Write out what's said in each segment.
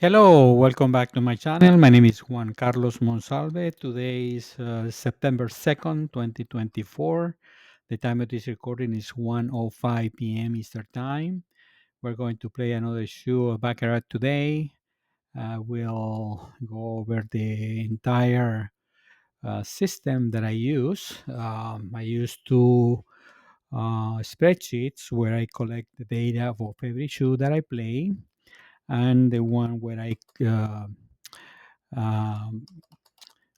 Hello, welcome back to my channel. My name is Juan Carlos Monsalve. Today is September 2nd, 2024. The time of this recording is 1:05 p.m. Eastern Time. We're going to play another shoe of Baccarat today. We'll go over the entire system that I use. I use two spreadsheets where I collect the data of every shoe that I play, and the one um,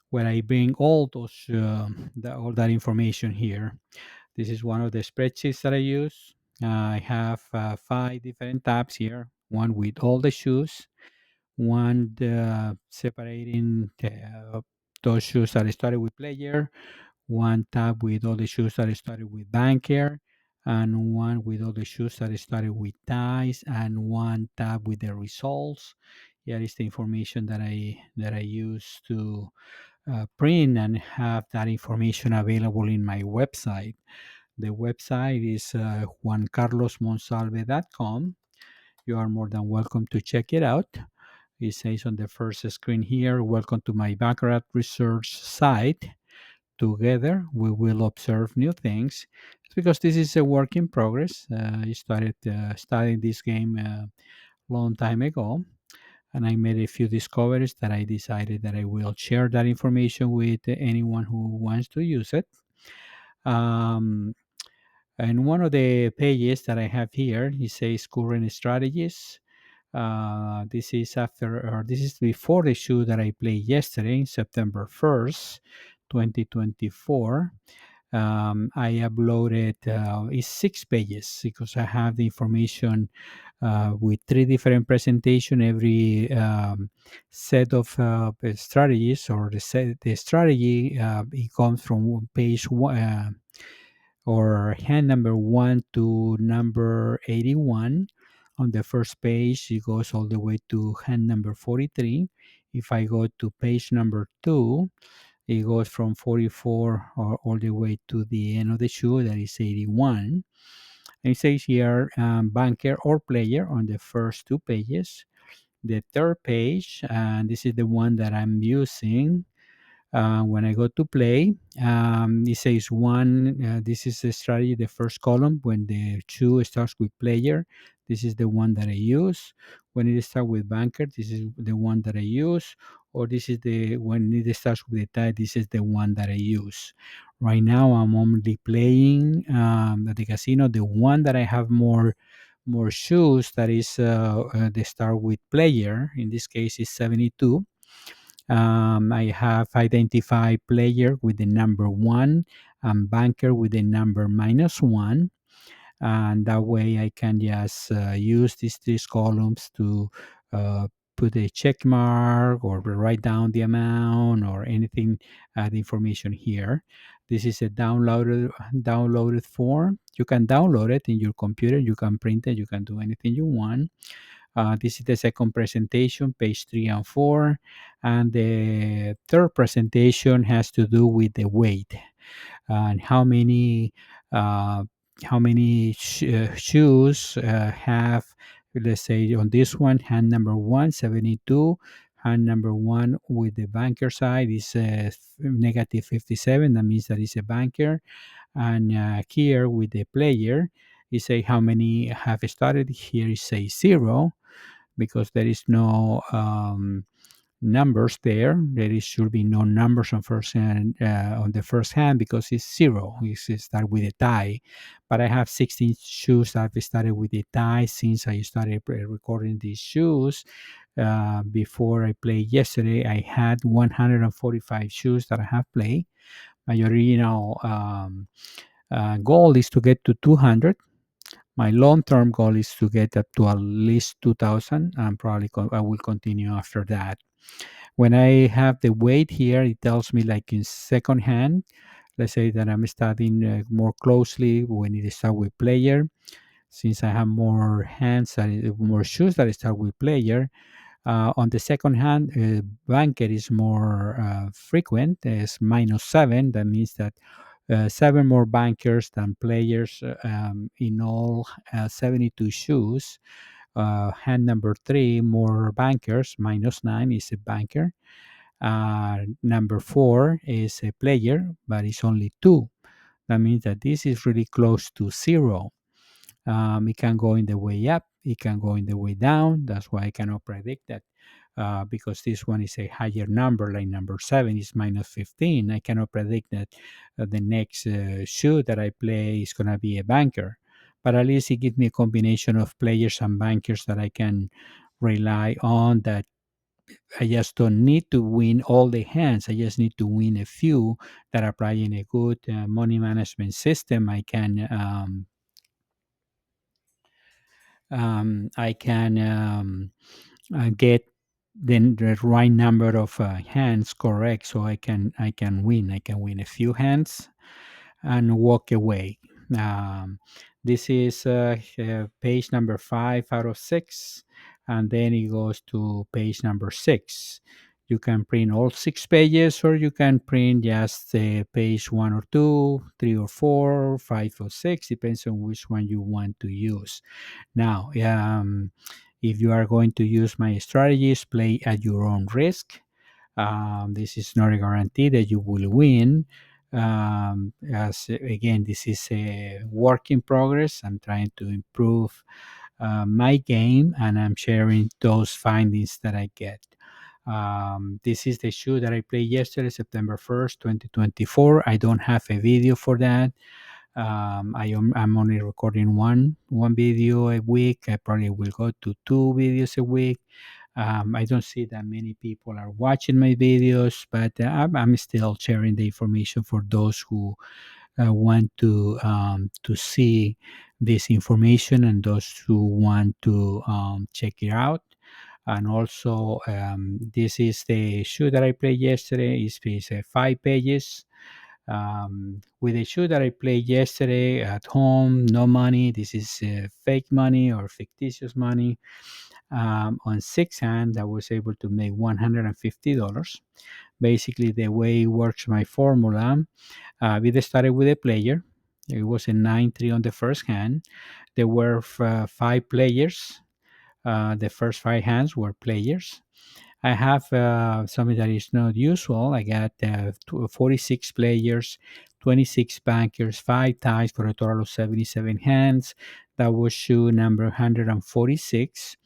where I bring all all that information here. This is one of the spreadsheets that I use. I have five different tabs here. One with all the shoes, one separating those shoes that I started with player, one tab with all the shoes that I started with banker, and one with all the shoes that I started with ties, and one tab with the results. Here is the information that I use to print and have that information available in my website. The website is juancarlosmonsalve.com. You are more than welcome to check it out. It says on the first screen here, welcome to my Baccarat research site. Together, we will observe new things. It's because this is a work in progress. I started studying this game a long time ago, and I made a few discoveries that I decided that I will share that information with anyone who wants to use it. Um, and one of the pages that I have here, it says current strategies. This is this is before the shoe that I played yesterday, September 1st, 2024. I uploaded it's 6 pages because I have the information with three different presentation. Every set of strategies or the strategy it comes from page one or hand number 1 to number 81. On the first page, it goes all the way to hand number 43. If I go to page number 2, it goes from 44 all the way to the end of the shoe, that is 81. And it says here banker or player on the first 2 pages. The third page, and this is the one that I'm using, when I go to play, it says one, this is the strategy, the first column, when the shoe starts with player, this is the one that I use. When it starts with banker, this is the one that I use. Or this is when it starts with the tie, this is the one that I use. Right now, I'm only playing at the casino, the one that I have more shoes, that is the start with player. In this case, is 72. I have identified player with the number 1 and banker with the number -1. And that way I can just use these three columns to uh, put a check mark or write down the amount or anything, add information here. This is a downloaded form. You can download it in your computer, you can print it, you can do anything you want. This is the second presentation, page 3 and 4. And the third presentation has to do with the weight and uh, how many shoes have, let's say on this one, hand number 172. Hand number 1 with the banker side is negative 57. That means that it's a banker. And here with the player, you say how many have started. Here is say 0, because there is no numbers there. Should be no numbers on first hand, on the first hand, because it's 0. It start with a tie. But I have 16 shoes that have started with a tie since I started recording these shoes. Before I played yesterday, I had 145 shoes that I have played. My original goal is to get to 200. My long-term goal is to get up to at least 2,000, and probably I will continue after that. When I have the weight here, it tells me like in second hand. Let's say that I'm studying more closely when it start with player. Since I have more hands, more shoes that start with player. On the second hand, banker is more frequent. It's -7. That means that 7 more bankers than players in all 72 shoes. Hand number 3, more bankers, -9 is a banker. Number 4 is a player, but it's only 2. That means that this is really close to 0. It can go in the way up, it can go in the way down. That's why I cannot predict that, because this one is a higher number, like number 7 is -15. I cannot predict that the next shoe that I play is going to be a banker. But at least it gives me a combination of players and bankers that I can rely on, that I just don't need to win all the hands. I just need to win a few that apply in a good money management system. I can get the right number of hands correct, so I can win. I can win a few hands and walk away. Um, this is page number 5 out of 6, and then it goes to page number 6. You can print all 6 pages, or you can print just page 1 or 2, 3 or 4, 5 or 6, depends on which one you want to use. Now, if you are going to use my strategies, play at your own risk. This is not a guarantee that you will win. As again, this is a work in progress. I'm trying to improve my game, and I'm sharing those findings that I get. This is the shoe that I played yesterday, September 1st, 2024. I don't have a video for that. I'm only recording one video a week. I probably will go to 2 videos a week. I don't see that many people are watching my videos, but I'm still sharing the information for those who want to see this information, and those who want to check it out. And also, this is the shoe that I played yesterday. It's 5 pages. With the shoe that I played yesterday at home, no money. This is fake money or fictitious money. On 6 hand, I was able to make $150. Basically, the way it works my formula, we started with a player. It was a 9-3 on the first hand. There were 5 players. The first 5 hands were players. I have something that is not usual. I got 46 players, 26 bankers, 5 ties for a total of 77 hands. That was shoe number 146.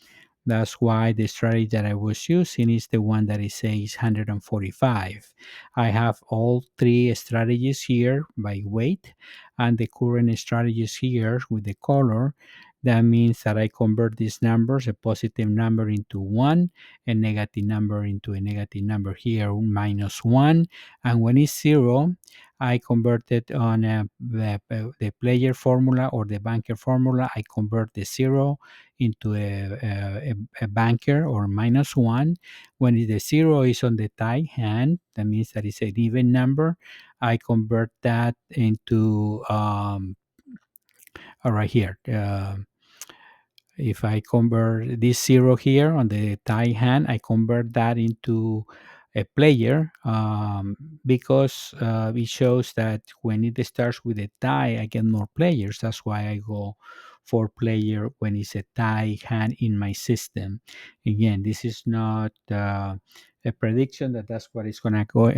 That's why the strategy that I was using is the one that it says 145. I have all 3 strategies here by weight, and the current strategies here with the color. That means that I convert these numbers, a positive number into 1, a negative number into a negative number here, -1. And when it's 0, I convert it on the player formula or the banker formula. I convert the 0 into a banker, or -1. When the 0 is on the tie hand, that means that it's an even number. I convert that into right here. If I convert this 0 here on the tie hand, I convert that into a player, because it shows that when it starts with a tie, I get more players. That's why I go for player when it's a tie hand in my system. Again, this is not a prediction that that's what is going to go,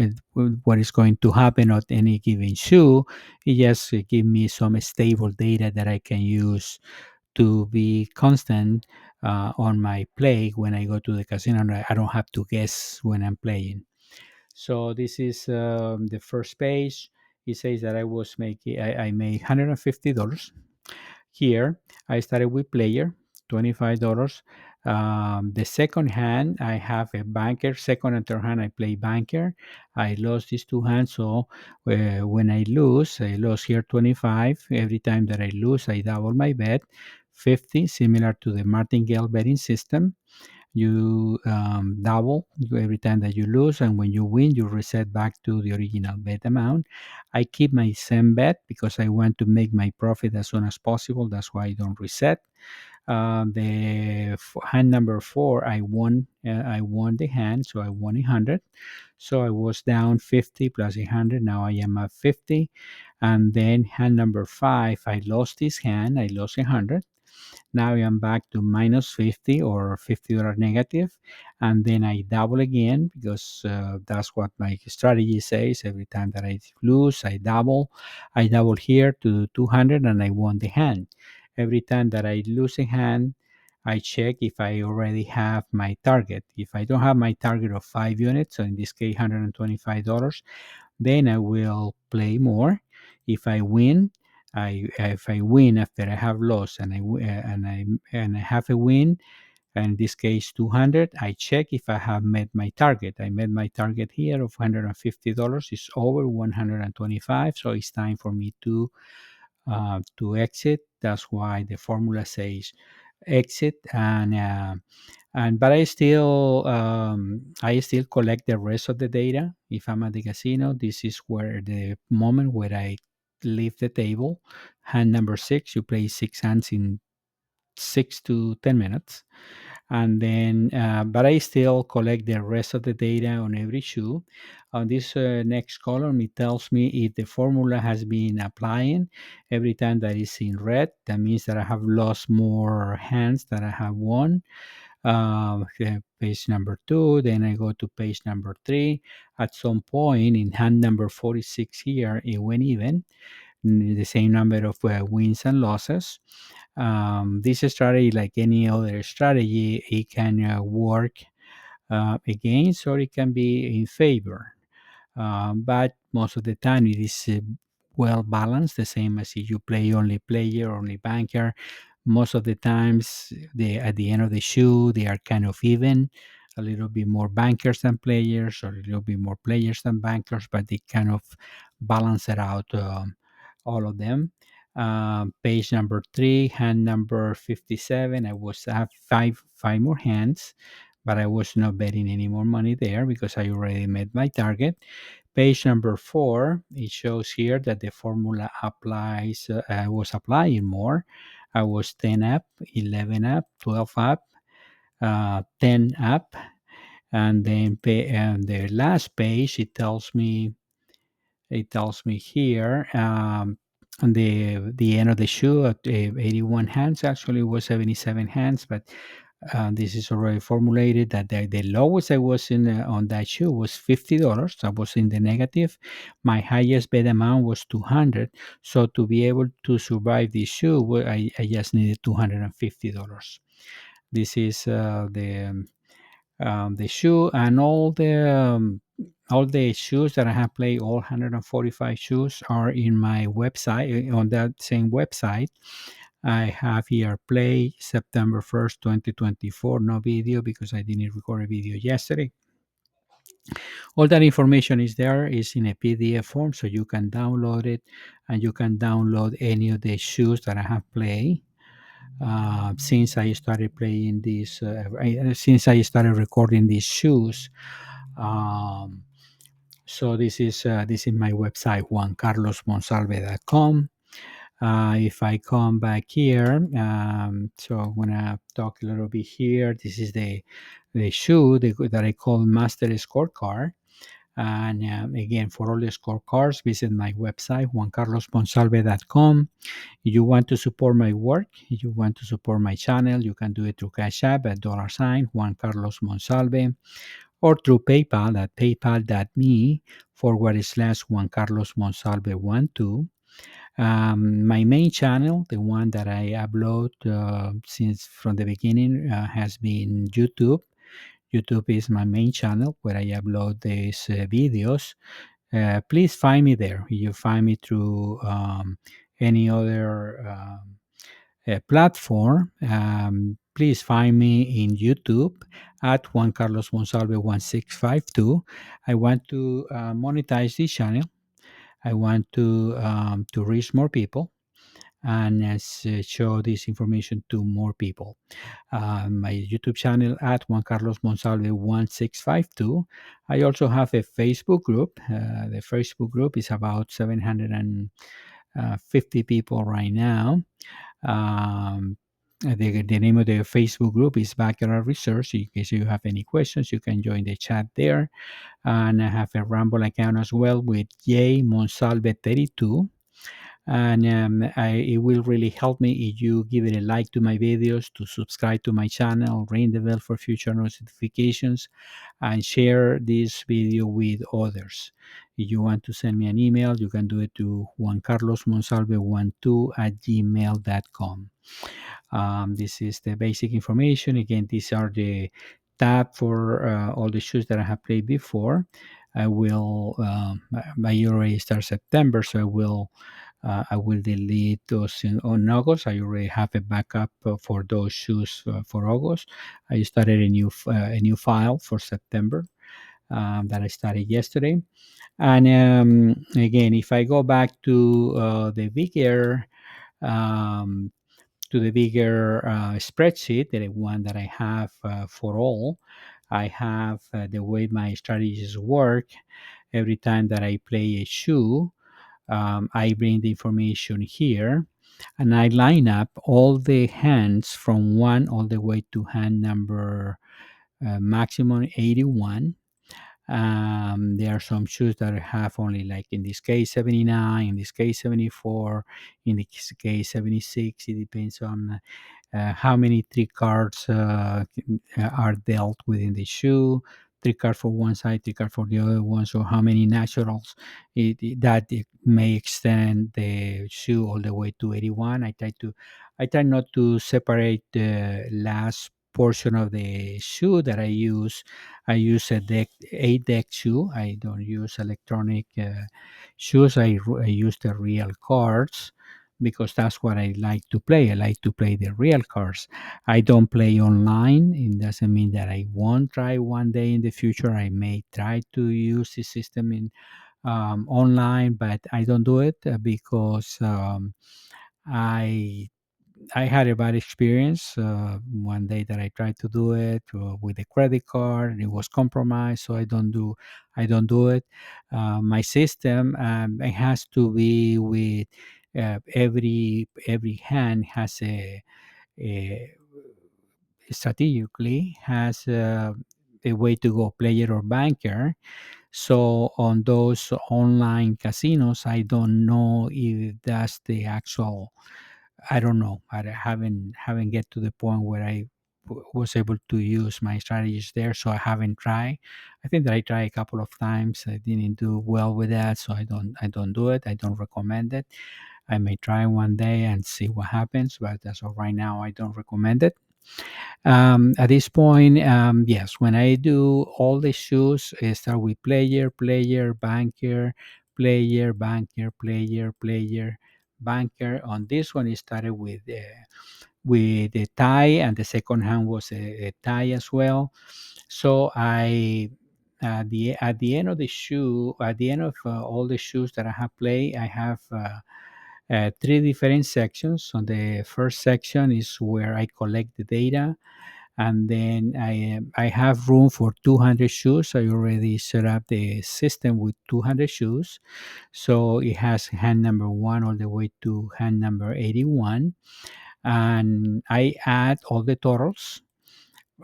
what is going to happen at any given shoe. It just give me some stable data that I can use to be constant on my play when I go to the casino. And I don't have to guess when I'm playing. So this is the first page. It says that I made $150. Here, I started with player, $25. The second hand, I have a banker. Second and third hand, I play banker. I lost these 2 hands, so when I lost here 25. Every time that I lose, I double my bet, 50, similar to the martingale betting system. You double every time that you lose, and when you win, you reset back to the original bet amount. I keep my same bet because I want to make my profit as soon as possible. That's why I don't reset. The hand number 4, I won. I won the hand, so I won 100. So I was down 50 plus 100. Now I am at 50. And then hand number 5, I lost this hand. I lost 100. Now I'm back to minus 50 or $50 negative, and then I double again because that's what my strategy says. Every time that I lose, I double. I double here to 200 and I won the hand. Every time that I lose a hand, I check if I already have my target. If I don't have my target of 5 units, so in this case $125, then I will play more. If I win, if I win after I have lost and I have a win, in this case 200, I check if I have met my target. I met my target here of $150. It's over 125, so it's time for me to exit. That's why the formula says exit. And but I still collect the rest of the data. If I'm at the casino, this is where the moment where I leave the table. Hand number 6, you play 6 hands in 6 to 10 minutes, and then but I still collect the rest of the data on every shoe. On this next column, it tells me if the formula has been applying. Every time that is in red, that means that I have lost more hands than I have won. Page number 2, then I go to page number 3. At some point in hand number 46 here, it went even, the same number of wins and losses. This strategy, like any other strategy, it can work against or it can be in favor. But most of the time it is well balanced, the same as if you play only player, only banker. Most of the times, at the end of the shoe, they are kind of even. A little bit more bankers than players, or a little bit more players than bankers, but they kind of balance it out, all of them. Page number 3, hand number 57. I have five more hands, but I was not betting any more money there because I already met my target. Page number 4, it shows here that the formula applies. I was applying more. I was 10 up, 11 up, 12 up, 10 up, and then and the last page, it tells me here, on the end of the shoe at 81 hands. Actually, it was 77 hands, but this is already formulated that the lowest I was in on that shoe was $50. I was in the negative. My highest bet amount was 200. So to be able to survive this shoe, I just needed $250. This is the shoe, and all the shoes that I have played, all 145 shoes, are in my website. On that same website, I have here play September 1st, 2024. No video because I didn't record a video yesterday. All that information is there, is in a PDF form, so you can download it, and you can download any of the shoes that I have played. Since I started playing this, since I started recording these shoes. Um, so this is my website, juancarlosmonsalve.com. If I come back here, so I'm gonna talk a little bit here. This is the shoe that I call Master Scorecard. And again, for all the scorecards, visit my website, juancarlosmonsalve.com. If you want to support my work, if you want to support my channel, you can do it through Cash App at $ Juan Carlos Monsalve, or through PayPal at paypal.me/Juan Carlos Monsalve 12. My main channel, the one that I upload since from the beginning, has been YouTube. YouTube is my main channel where I upload these videos. Please find me there. If you find me through any other platform, please find me in YouTube at Juan Carlos Monsalve 1652. I want to monetize this channel. I want to reach more people and show this information to more people. My YouTube channel at Juan Carlos Monsalve 1652. I also have a Facebook group. The Facebook group is about 750 people right now. The name of the Facebook group is Baccarat Research. In case you have any questions, you can join the chat there. And I have a Rumble account as well with J Monsalve 32. And it will really help me if you give it a like to my videos, to subscribe to my channel, ring the bell for future notifications, and share this video with others. If you want to send me an email, you can do it to juancarlosmonsalve12@gmail.com. This is the basic information. Again, these are the tab for all the shoes that I have played before. I will. My year already starts September, so I will delete those on August. I already have a backup for those shoes for August. I started a new file for September that I started yesterday. And again, if I go back to um, the bigger spreadsheet, the one that I have for all, I have the way my strategies work. Every time that I play a shoe, I bring the information here, and I line up all the hands from one all the way to hand number maximum 81. There are some shoes that have only, like in this case, 79, in this case, 74, in this case, 76. It depends on how many trick cards are dealt within the shoe. Trick card for one side, trick card for the other one. So how many naturals that it may extend the shoe all the way to 81. I try not to separate the last portion of the shoe that I use. I use a deck shoe. I don't use electronic shoes. I use the real cards because that's what I like to play. I like to play the real cards. I don't play online. It doesn't mean that I won't try one day in the future. I may try to use the system in online, but I don't do it because I I had a bad experience one day that I tried to do it with a credit card. It was compromised, so I don't do it. My system it has to be with every hand has a strategically has a way to go, player or banker. So on those online casinos, I don't know if that's the actual. I don't know. I haven't get to the point where I was able to use my strategies there, so I haven't tried. I think that I tried a couple of times. I didn't do well with that, so I don't do it. I don't recommend it. I may try one day and see what happens, but as of right now, I don't recommend it. At this point, yes, when I do all the shoes, I start with player, player, banker, player, banker, player, player, banker. On this one, it started with a tie, and the second hand was a tie as well. So I at the end of the shoe, at the end of all the shoes that I have played, I have three different sections. So the first section is where I collect the data, and then I have room for 200 shoes. I already set up the system with 200 shoes, so it has hand number 1 all the way to hand number 81, and I add all the totals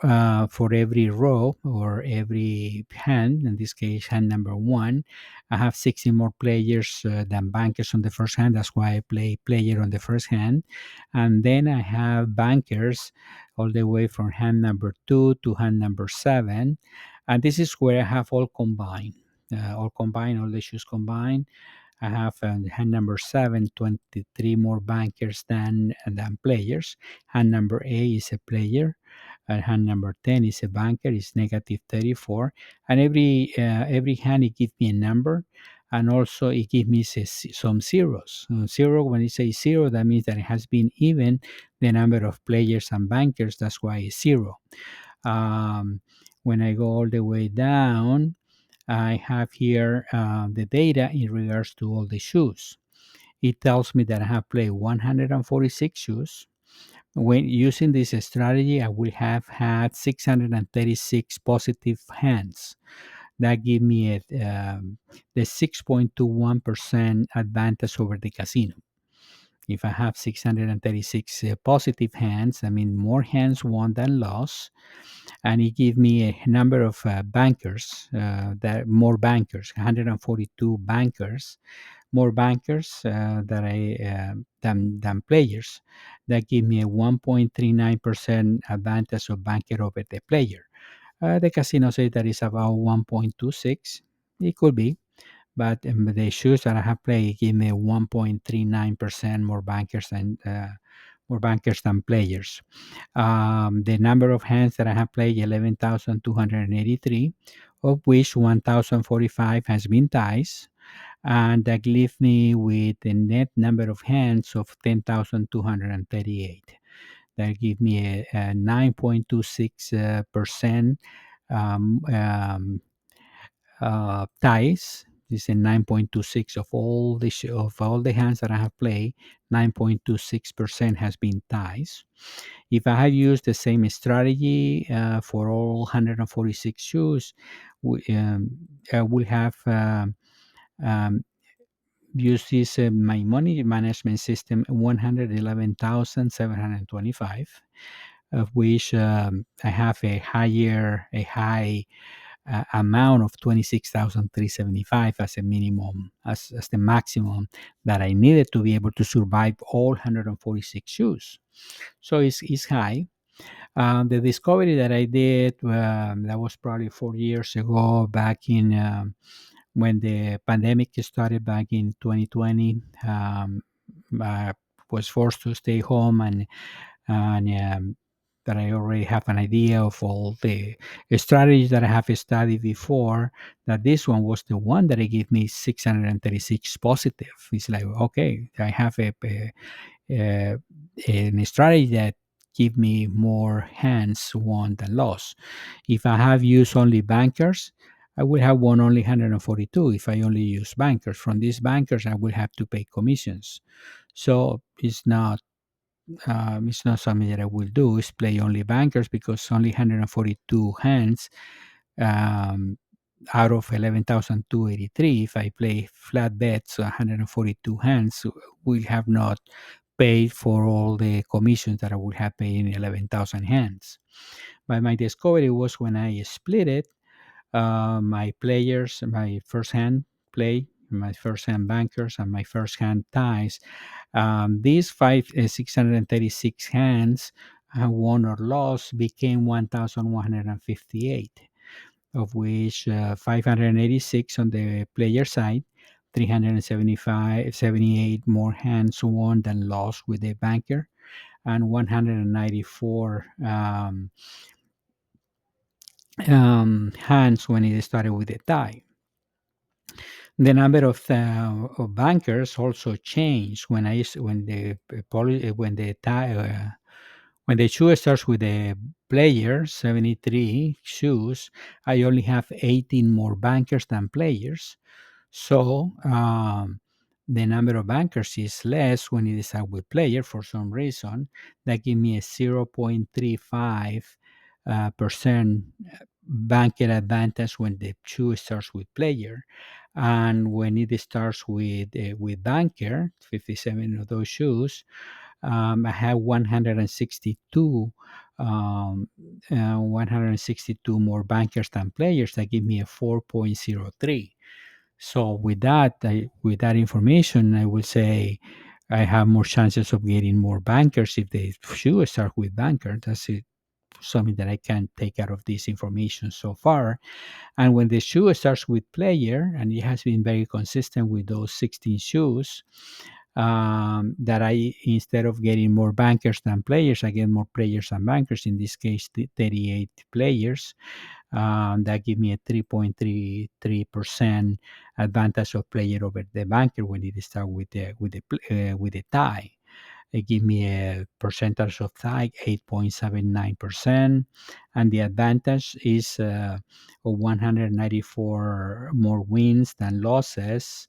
for every row or every hand. In this case, hand number 1. I have 60 more players than bankers on the first hand. That's why I play player on the first hand. And then I have bankers all the way from hand number 2 to hand number 7. And this is where I have all combined. All the issues combined. I have hand number 7, 23 more bankers than players. Hand number 8 is a player. Hand number 10 is a banker, is negative 34. And every hand it gives me a number, and also it gives me some zeros. Zero, when it says zero, that means that it has been even the number of players and bankers. That's why it's zero. Um, when I go all the way down, I have here the data in regards to all the shoes. It tells me that I have played 146 shoes. When using this strategy, I will have had 636 positive hands. That give me the 6.21% advantage over the casino. If I have 636 positive hands, I mean more hands won than lost, and it give me a number of bankers, that more bankers, 142 bankers, more bankers than players. That give me a 1.39% advantage of banker over the player. The casino says that is about 1.26. It could be, but the shoes that I have played give me 1.39% more bankers than players. The number of hands that I have played 11,283, of which 1,045 has been ties, and that leaves me with a net number of hands of 10,238. That give me a 9.26% um, um, ties. This is 9.26 of all the hands that I have played. 9.26% has been ties. If I had used the same strategy for all 146 shoes, I will have um, used this my money management system 111,725, of which I have a high amount of 26,375 as a minimum, as the maximum that I needed to be able to survive all 146 shoes. So it's high. The discovery that I did, that was probably 4 years ago, back in when the pandemic started back in 2020. I was forced to stay home, and that I already have an idea of all the strategies that I have studied before. That this one was the one that it gave me 636 positive. It's like, okay, I have uh, a strategy that give me more hands won than lost. If I have used only bankers, I will have won only 142. If I only use bankers, from these bankers, I will have to pay commissions. So it's not something that I will do. Is play only bankers, because only 142 hands um, out of 11,283. If I play flat bets, 142 hands will have not paid for all the commissions that I would have paid in 11,000 hands. But my discovery was when I split it, my players, my first hand play, my first hand bankers, and my first hand ties. These 636 hands, won or lost, became 1,158, of which 586 on the player side, 378 more hands won than lost with the banker, and 194 hands when it started with the tie. The number of bankers also changed when when the shoe starts with the player 73 shoes. I only have 18 more bankers than players, so the number of bankers is less when it is out with player for some reason. That give me a 0.35 percent banker advantage when the shoe starts with player, and when it starts with banker, 57 of those shoes, I have 162 more bankers than players. That give me a 4.03. So with that information, I will say I have more chances of getting more bankers if the shoe start with banker. That's it, something that I can take out of this information so far. And when the shoe starts with player, and it has been very consistent with those 16 shoes, that I, instead of getting more bankers than players, I get more players than bankers. In this case, 38 players. That give me a 3.33% advantage of player over the banker when it start with the tie. It give me a percentage of tie 8.79%, and the advantage is of 194 more wins than losses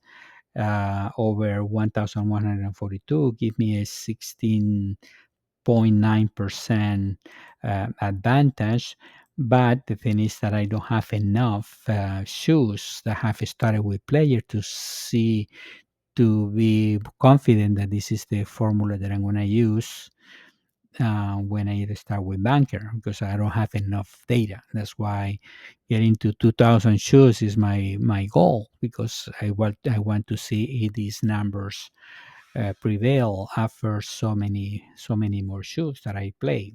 over 1,142. Give me a 16.9% advantage. But the thing is that I don't have enough shoes that have started with player to be confident that this is the formula that I'm going to use. when I start with Banker because I don't have enough data. That's why getting to 2,000 shoes is my goal because I want to see if these numbers prevail after so many more shoes that I play.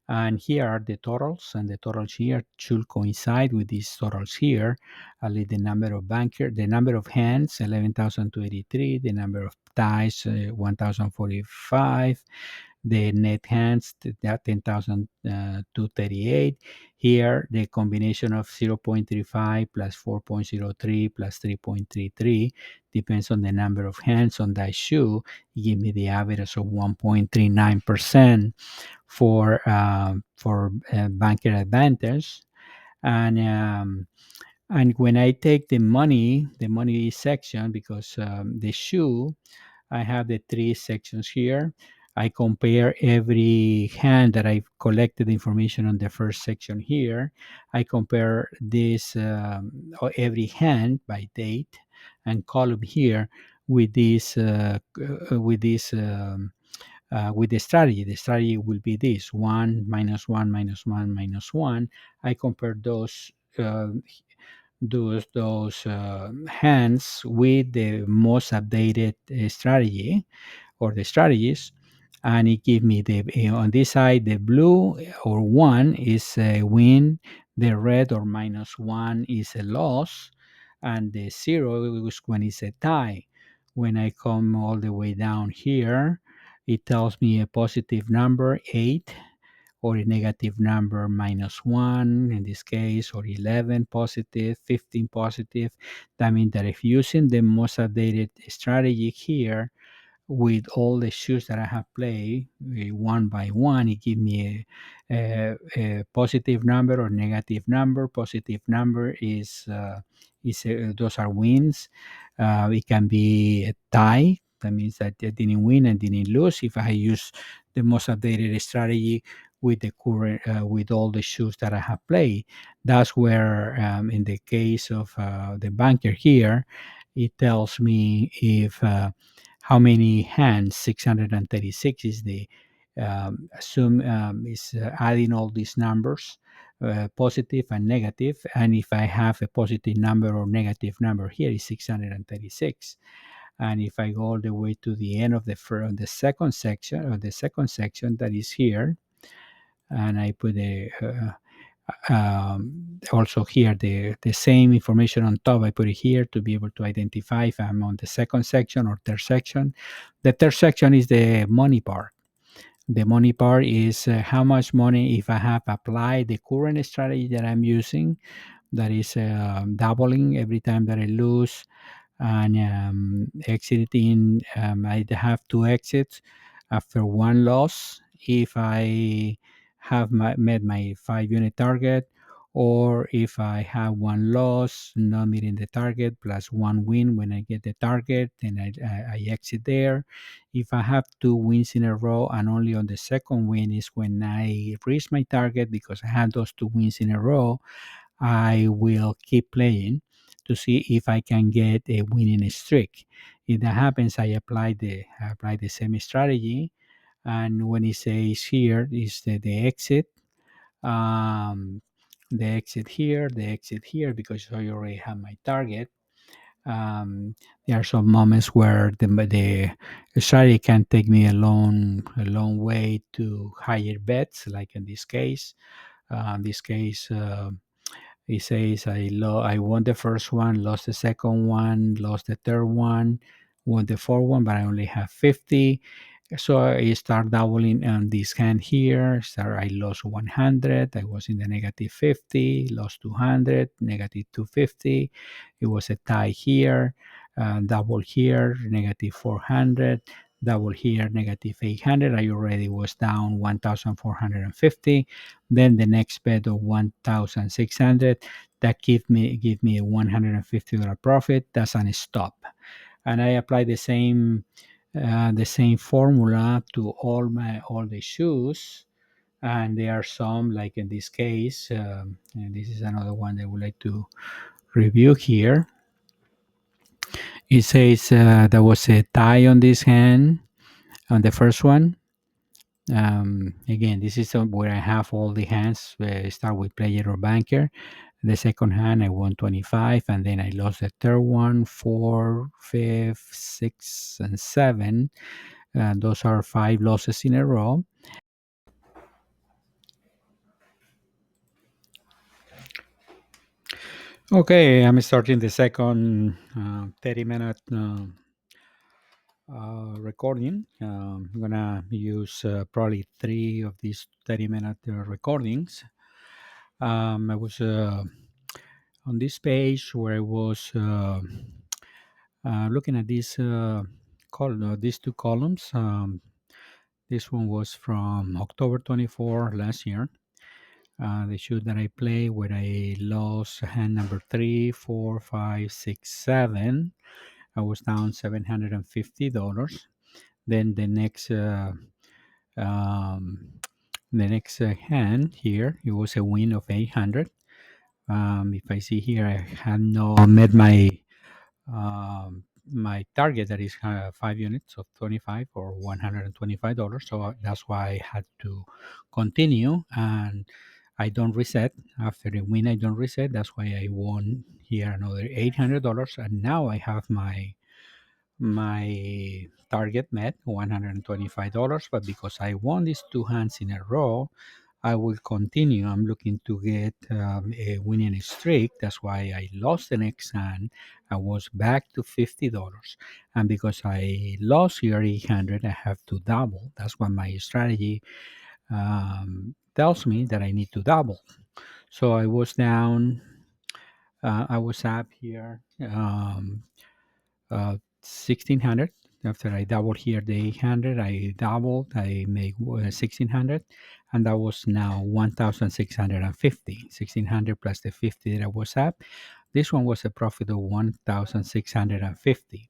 And here are the totals, and the totals here should coincide with these totals here. Only the number of banker, the number of hands, 11,283, the number of ties, 1,045, the net hands, that 10,238. Here, the combination of 0.35 plus 4.03 plus 3.33 depends on the number of hands on that shoe. Give me the average of 1.39% for banker advantage. And when I take the money section, because the shoe, I have the three sections here. I compare every hand that I've collected information on the first section here. I compare this every hand by date and column here with with the strategy. The strategy will be this: one minus one minus one minus one. I compare uh, those hands with the most updated strategy or the strategies, and it give me the on this side the blue or one is a win, the red or minus one is a loss, and the zero is when it's a tie. When I come all the way down here, it tells me a positive number 8 or a negative number minus 1 in this case, or 11 positive, 15 positive. That means that if using the most updated strategy here, with all the shoes that I have played one by one, it give me a positive number or negative number. Positive number is those are wins. It can be a tie. That means that I didn't win and didn't lose if I use the most updated strategy with the current with all the shoes that I have played. That's where, in the case of the banker here, it tells me if how many hands. 636 is the assume is adding all these numbers, positive and negative, and if I have a positive number or negative number here is 636. And if I go all the way to the end of the second section, that is here, and I put also here the same information on top. I put it here to be able to identify if I'm on the second section or third section. The third section is the money part. The money part is how much money, if I have applied the current strategy that I'm using, that is doubling every time that I lose, and exiting. I have two exits after one loss if I have met my 5 unit target, or if I have one loss not meeting the target plus one win when I get the target, then I exit there. If I have two wins in a row and only on the second win is when I reach my target because I had those two wins in a row, I will keep playing to see if I can get a winning streak. If that happens, I apply the same strategy, and when it says here is the exit, um, the exit here, because I already have my target. Um, there are some moments where the strategy can take me a long way to higher bets, like in this case. He says, I won the first one, lost the second one, lost the third one, won the fourth one, but I only have 50. So I start doubling on this hand here. So I lost 100. I was in the negative 50, lost 200, negative 250. It was a tie here, double here, negative 400, double here, negative 800. I already was down 1,450. Then the next bet of 1,600, that give me a $150 profit. That's on a stop, and I apply the same formula to all the shoes. And there are some, like in this case, and this is another one that I would like to review here. It says there was a tie on this hand on the first one, Again, this is where I have all the hands. Start with player or banker. The second hand I won 25, and then I lost the third one, four, fifth, six, and seven. Those are five losses in a row. Okay, I'm starting the second 30-minute recording. I'm gonna use probably three of these 30-minute recordings. I was on this page where I was looking at these two columns. This one was from October 24 last year. The shoot that I played where I lost hand number 3, 4, 5, 6, 7. I was down $750. Then um, the next hand here, it was a win of 800. If I see here, I had not met my target, that is 5 units of 25 or $125. So that's why I had to continue, and I don't reset after the win. I don't reset. That's why I won here another $800, and now I have my target met, $125. But because I won these two hands in a row, I will continue. I'm looking to get a winning streak. That's why I lost the next hand. I was back to $50. And because I lost here 800, I have to double. That's what my strategy tells me, that I need to double. So I was down, I was up here 1600. After I doubled here the 800, I doubled, I make 1600, and that was now 1650. 1600 plus the 50 that I was up. This one was a profit of 1650.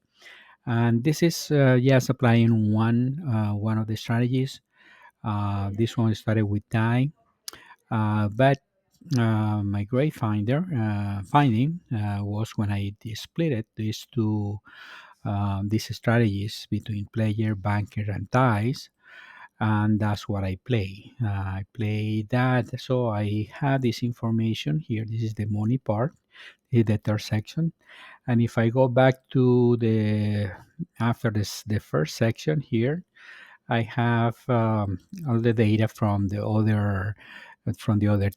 And this is yes, applying one of the strategies. This one started with die, but my great finding was when I split it, these strategies between player, banker, and ties, and that's what I play. I play that, so I have this information here. This is the money part, this is the third section, and if I go back to the after this the first section here, I have all the data from the other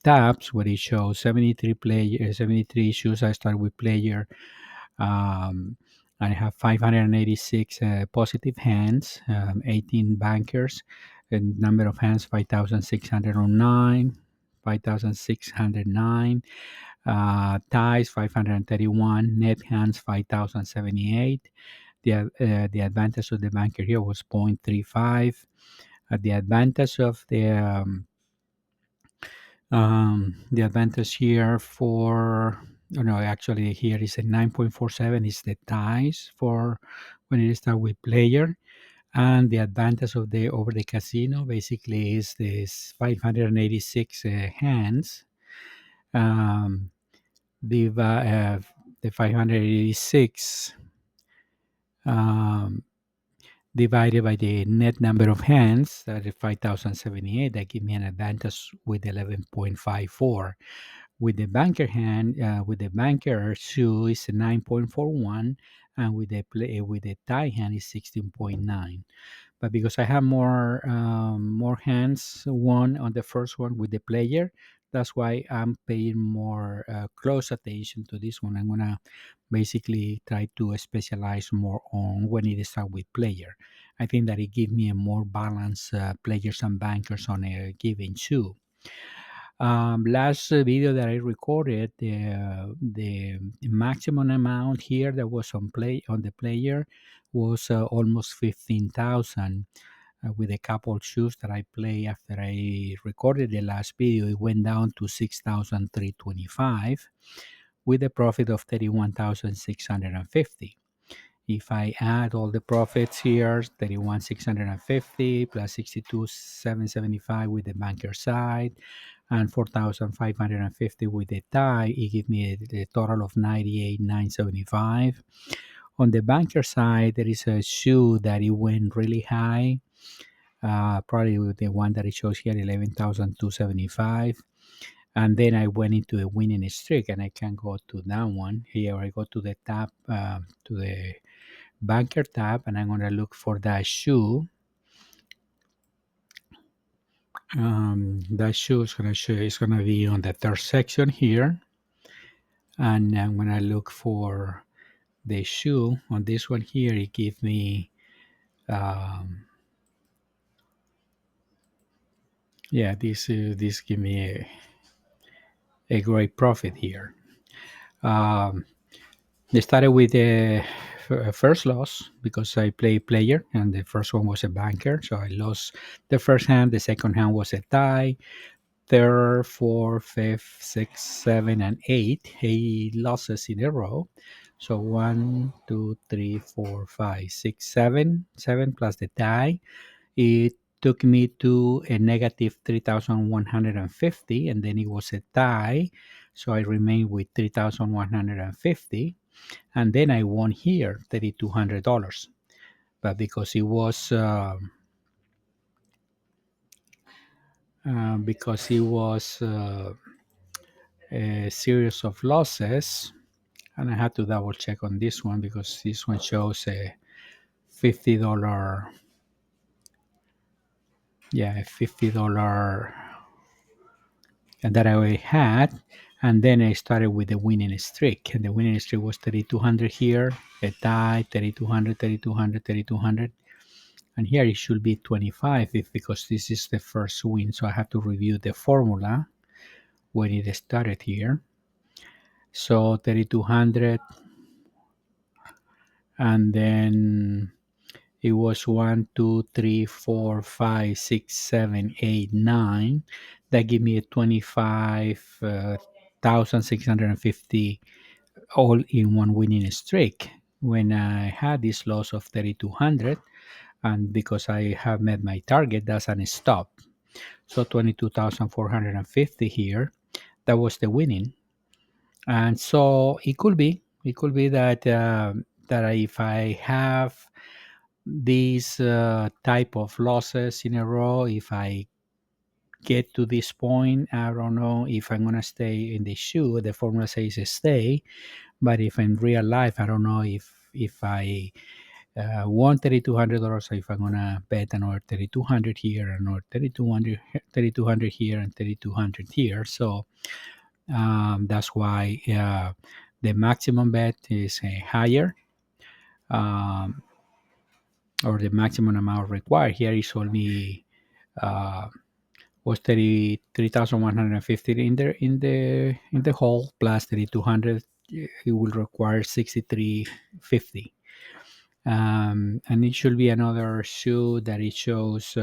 tabs, where it shows 73 issues. I start with player. Um, I have 586 positive hands, 18 bankers, and number of hands 5,609, 5,609. Ties 531, net hands 5,078. The advantage of the banker here was 0.35. The advantage of the advantage here for, oh no, actually here is a 9.47 is the ties for when it start with player, and the advantage of the over the casino basically is this 586 hands. Um, the uh, the 586 um, divided by the net number of hands, that is 5,078, that give me an advantage with 11.54. With the banker hand, with the banker shoe is 9.41, and with the tie hand is 16.9. But because I have more hands won on the first one with the player, that's why I'm paying more close attention to this one. I'm gonna basically try to specialize more on when it start with player. I think that it gives me a more balanced players and bankers on a given shoe. Last video that I recorded, the maximum amount here that was on the player was almost 15,000. With a couple shoes that I play after I recorded the last video, it went down to 6,325 with a profit of 31,650. If I add all the profits here, 31,650 plus 62,775 with the banker side and 4,550 with the tie, it gives me a total of 98,975. On the banker side, there is a shoe that it went really high. probably with the one that it shows here, 11,275. And then I went into a winning streak, and I can go to that one. Here I go to the tab, to the banker tab, and I'm going to look for that shoe. That shoe is going to show, it's going to be on the third section here. And I'm going to look for the shoe on this one here. It gives me, this give me a great profit here. They started with the first loss because I play player, and the first one was a banker, so I lost the first hand. The second hand was a tie. Third, fourth, fifth, sixth, seven, and eight losses in a row. So 1, 2, 3, 4, 5, 6, 7, 7 plus the tie. It took me to a negative 3,150, and then it was a tie. So I remained with 3,150, and then I won here $3,200. But because it was a series of losses, and I had to double check on this one because this one shows a $50, a $50, and that I already had. And then I started with the winning streak, and the winning streak was 3,200 here, a tie, 3,200, 3,200, 3,200. And here it should be 25 because this is the first win. So I have to review the formula when it started here. So 3,200, and then it was 1, 2, 3, 4, 5, 6, 7, 8, 9. That gave me a 25,650 all in one winning streak. When I had this loss of 3,200, and because I have met my target, that's an stop. So 22,450 here. That was the winning. And so it could be that if I have these type of losses in a row, if I get to this point, I don't know if I'm gonna stay in the shoe. The formula says stay, but if in real life, I don't know if I won $3,200, or if I'm gonna bet another 3,200 here, another 3,200 here, and 3,200 here. So that's why the maximum bet is higher, um, or the maximum amount required here is only uh, was 33,150 in the hole, plus 3,200. It will require 6,350. And it should be another shoe that it shows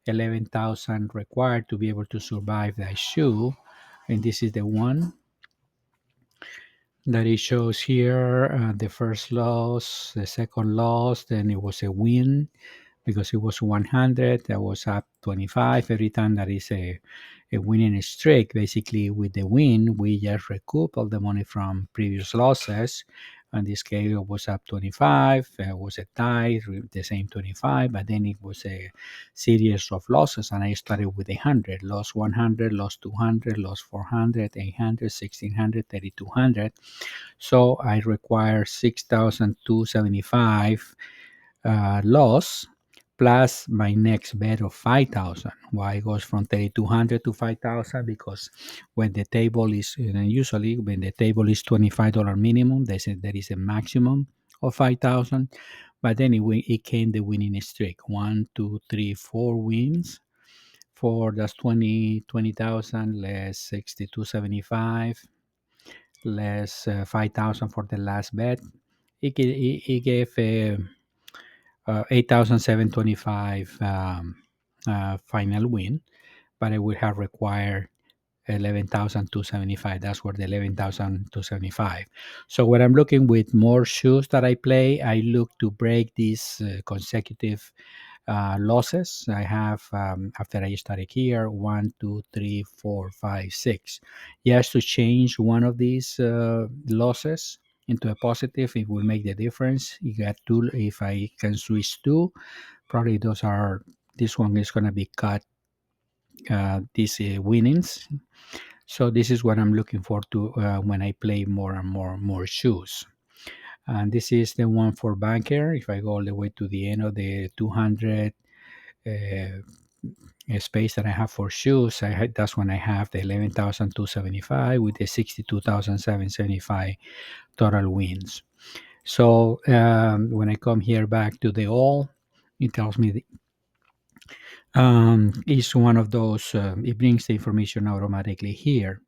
11,000 required to be able to survive that shoe. And this is the one that it shows here, the first loss, the second loss, then it was a win because it was 100, that was up 25. Every time that is a winning streak, basically with the win, we just recoup all the money from previous losses. In this case, it was up 25, it was a tie, the same 25, but then it was a series of losses, and I started with 100, lost 100, lost 200, lost 400, 800, 1600, 3200. So I require 6,275 loss plus my next bet of 5,000. Why it goes from 3,200 to 5,000? Because when the table is, usually when the table is $25 minimum, they say there is a maximum of 5,000. But anyway, it came the winning streak. 1, 2, 3, 4 wins. Four, that's 20,000 less 6,275 less 5,000 for the last bet. It gave 8,725 final win, but it would have required 11,275. That's where the 11,275. So when I'm looking with more shoes that I play, I look to break these consecutive losses. I have, after I started here, 1, 2, 3, 4, 5, 6. Yes, to change one of these losses into a positive, it will make the difference. You got two. If I can switch two, probably those are this one is going to be cut, these winnings. So this is what I'm looking for to when I play more and more shoes. And this is the one for banker. If I go all the way to the end of the 200 space that I have for shoes, that's when I have the 11,275 with the 62,775 total wins. So when I come here back to the all, it tells me it's one of those, it brings the information automatically here.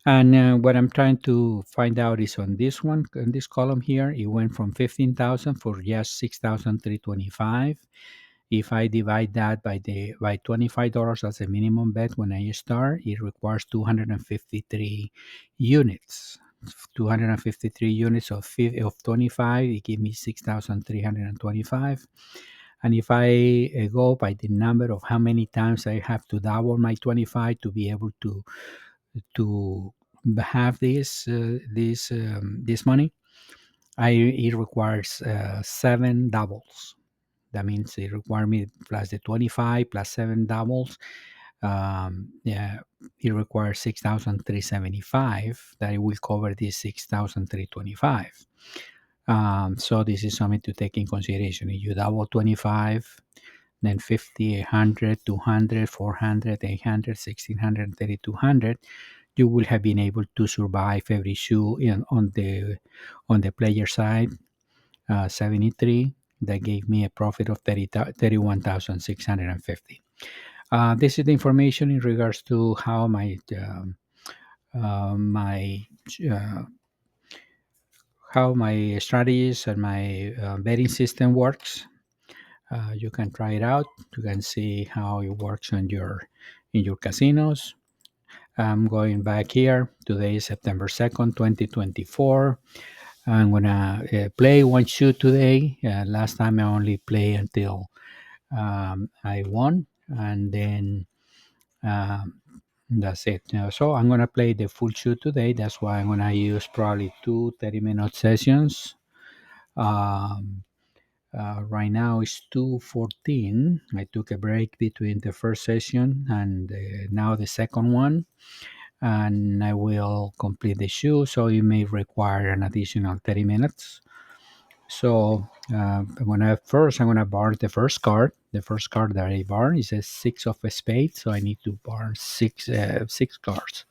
And what I'm trying to find out is on this one, in this column here, it went from 15,000 for just 6,325. If I divide that by $25 as a minimum bet when I start, it requires 253 units. 253 units of 25, it gives me 6,325. And if I go by the number of how many times I have to double my 25 to be able to have this money, it requires 7 doubles. That means it requires me plus the 25 plus 7 doubles. Yeah, it requires 6,375 that it will cover this 6,325. So this is something to take in consideration. If you double 25, then 50, 100, 200, 400, 800, 1600, 3200, you will have been able to survive every shoe on the player side. 73, that gave me a profit of 31,650. This is the information in regards to how my uh, how my strategies and my betting system works. You can try it out. You can see how it works in your casinos. I'm going back here. Today is September 2nd, 2024. I'm gonna play one shoot today. Last time I only play until I won, and then that's it. So I'm gonna play the full shoot today. That's why I'm gonna use probably 2 30-minute sessions. Um, right now it's 2:14. I took a break between the first session and now the second one, and I will complete the shoe. So it may require an additional 30 minutes. So I'm gonna bar the first card. The first card that I bar is a 6 of spades, so I need to bar six cards.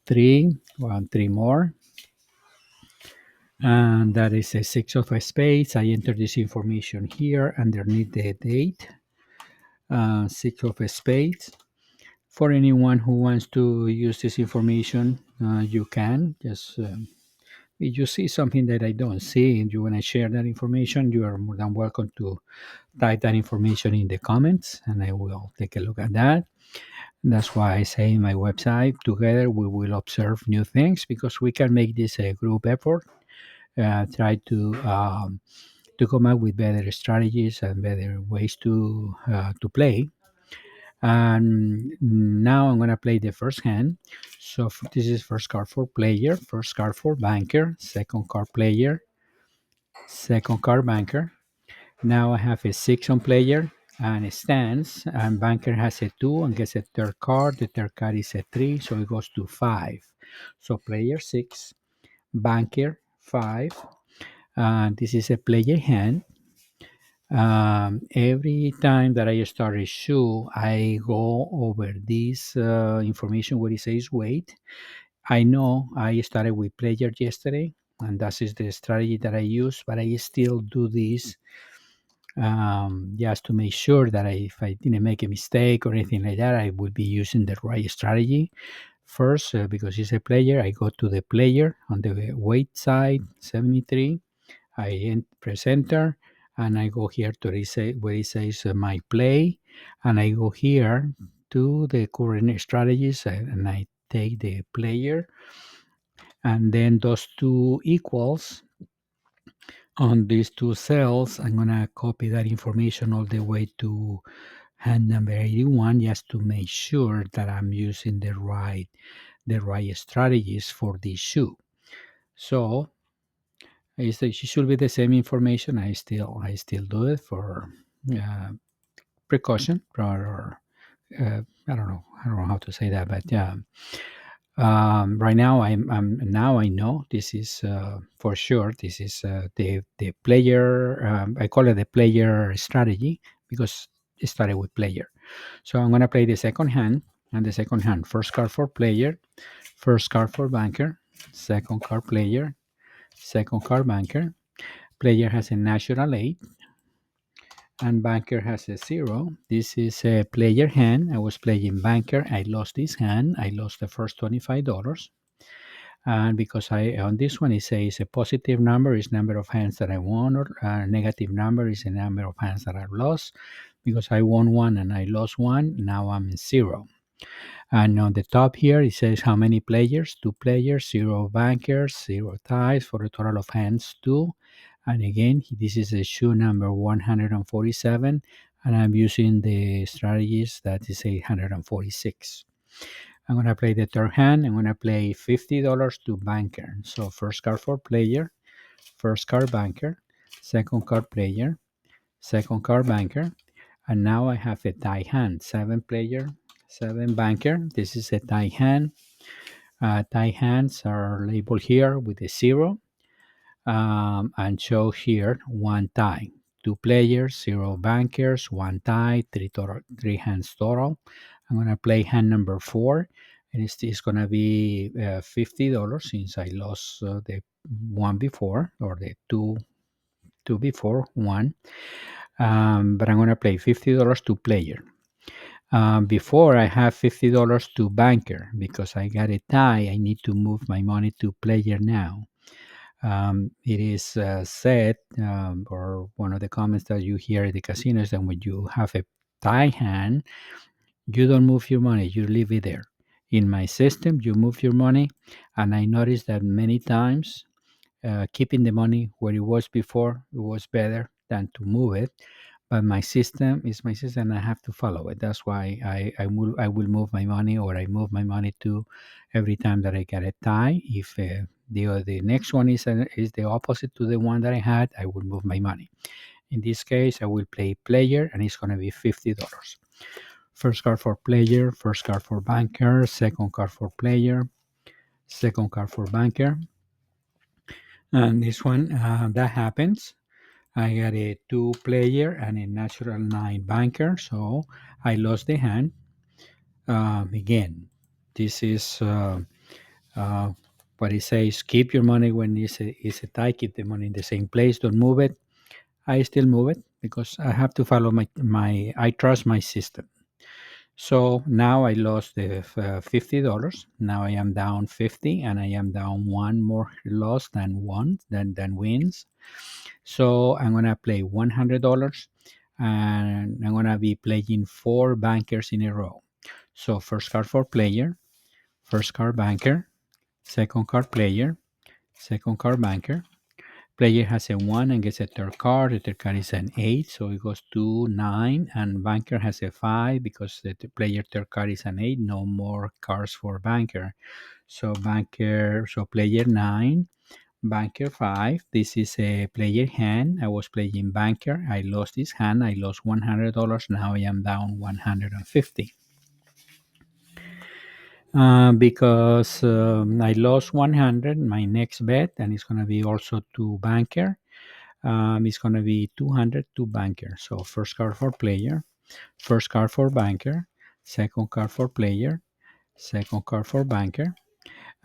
Three more, and that is a 6 of spades. I enter this information here underneath the date. 6 of spades. For anyone who wants to use this information, you can just. If you see something that I don't see and you want to share that information, you are more than welcome to type that information in the comments and I will take a look at that. That's why I say in my website, together we will observe new things because we can make this a group effort, try to come up with better strategies and better ways to play. And now I'm going to play the first hand. So this is first card for player, first card for banker, second card player, second card banker. Now I have a 6 on player and it stands, and banker has a 2 and gets a third card. The third card is a 3, so it goes to 5. So player 6, banker 5. This is a player hand. Every time that I start a shoe, I go over this information where it says wait. I know I started with player yesterday, and that is the strategy that I use, but I still do this just to make sure that if I didn't make a mistake or anything like that, I would be using the right strategy. First, because it's a player, I go to the player on the weight side, 73. I press enter, and I go here to where it says my play, and I go here to the current strategies, and I take the player, and then those two equals on these two cells. I'm gonna copy that information all the way to hand number 81 just to make sure that I'm using the right strategies for this shoe. So it should be the same information. I still do it for precaution, or I don't know how to say that, but yeah. Right now, now I know this is for sure. This is the player. I call it the player strategy because it started with player. So I'm gonna play the second hand, and the second hand, first card for player, first card for banker, second card player, second card banker. Player has a natural 8, and banker has a 0. This is a player hand. I was playing banker. I lost this hand. I lost the first $25. And because I on this one it says a positive number is number of hands that I won, or a negative number is the number of hands that I've lost. Because I won one and I lost one, now I'm in 0. And on the top here it says how many players: 2 players, 0 bankers, 0 ties, for a total of hands 2. And again, this is a shoe number 147, and I'm using the strategies that is 846. I'm going to play the third hand. I'm going to play $50 to banker. So first card for player, first card banker, second card player, second card banker. And now I have a tie hand, 7 player, 7 banker. This is a tie hand. Tie hands are labeled here with a 0, and show here 1 tie. 2 players, 0 bankers, 1 tie, 3 hands total. I'm going to play hand number 4, and it's going to be $50 since I lost the one before, or the two before one. But I'm going to play $50 to player. Before I have $50 to banker because I got a tie. I need to move my money to player now. It is said, or one of the comments that you hear at the casinos, that when you have a tie hand, you don't move your money, you leave it there. In my system, you move your money, and I noticed that many times keeping the money where it was before, it was better than to move it. But my system is my system, and I have to follow it. That's why I will move my money, or I move my money to every time that I get a tie. If the next one is the opposite to the one that I had, I will move my money. In this case, I will play player, and it's going to be $50. First card for player, first card for banker, second card for player, second card for banker. And this one, that happens. I got a 2 player and a natural 9 banker, so I lost the hand. Again, this is what it says: keep your money when it's a tie, keep the money in the same place, don't move it. I still move it because I have to follow I trust my system. So now I lost the $50. Now I am down 50, and I am down one more loss than wins. So I'm gonna play $100, and I'm gonna be playing 4 bankers in a row. So first card for player, first card banker, second card player, second card banker. Player has a 1 and gets a third card. The third card is an 8, so it goes to 9. And banker has a 5 because the player third card is an 8. No more cards for banker. So player 9, banker 5. This is a player hand. I was playing banker. I lost this hand. I lost $100. Now I am down 150. Because I lost 100, my next bet, and it's going to be also to banker. It's going to be 200 to banker. So first card for player, first card for banker, second card for player, second card for banker.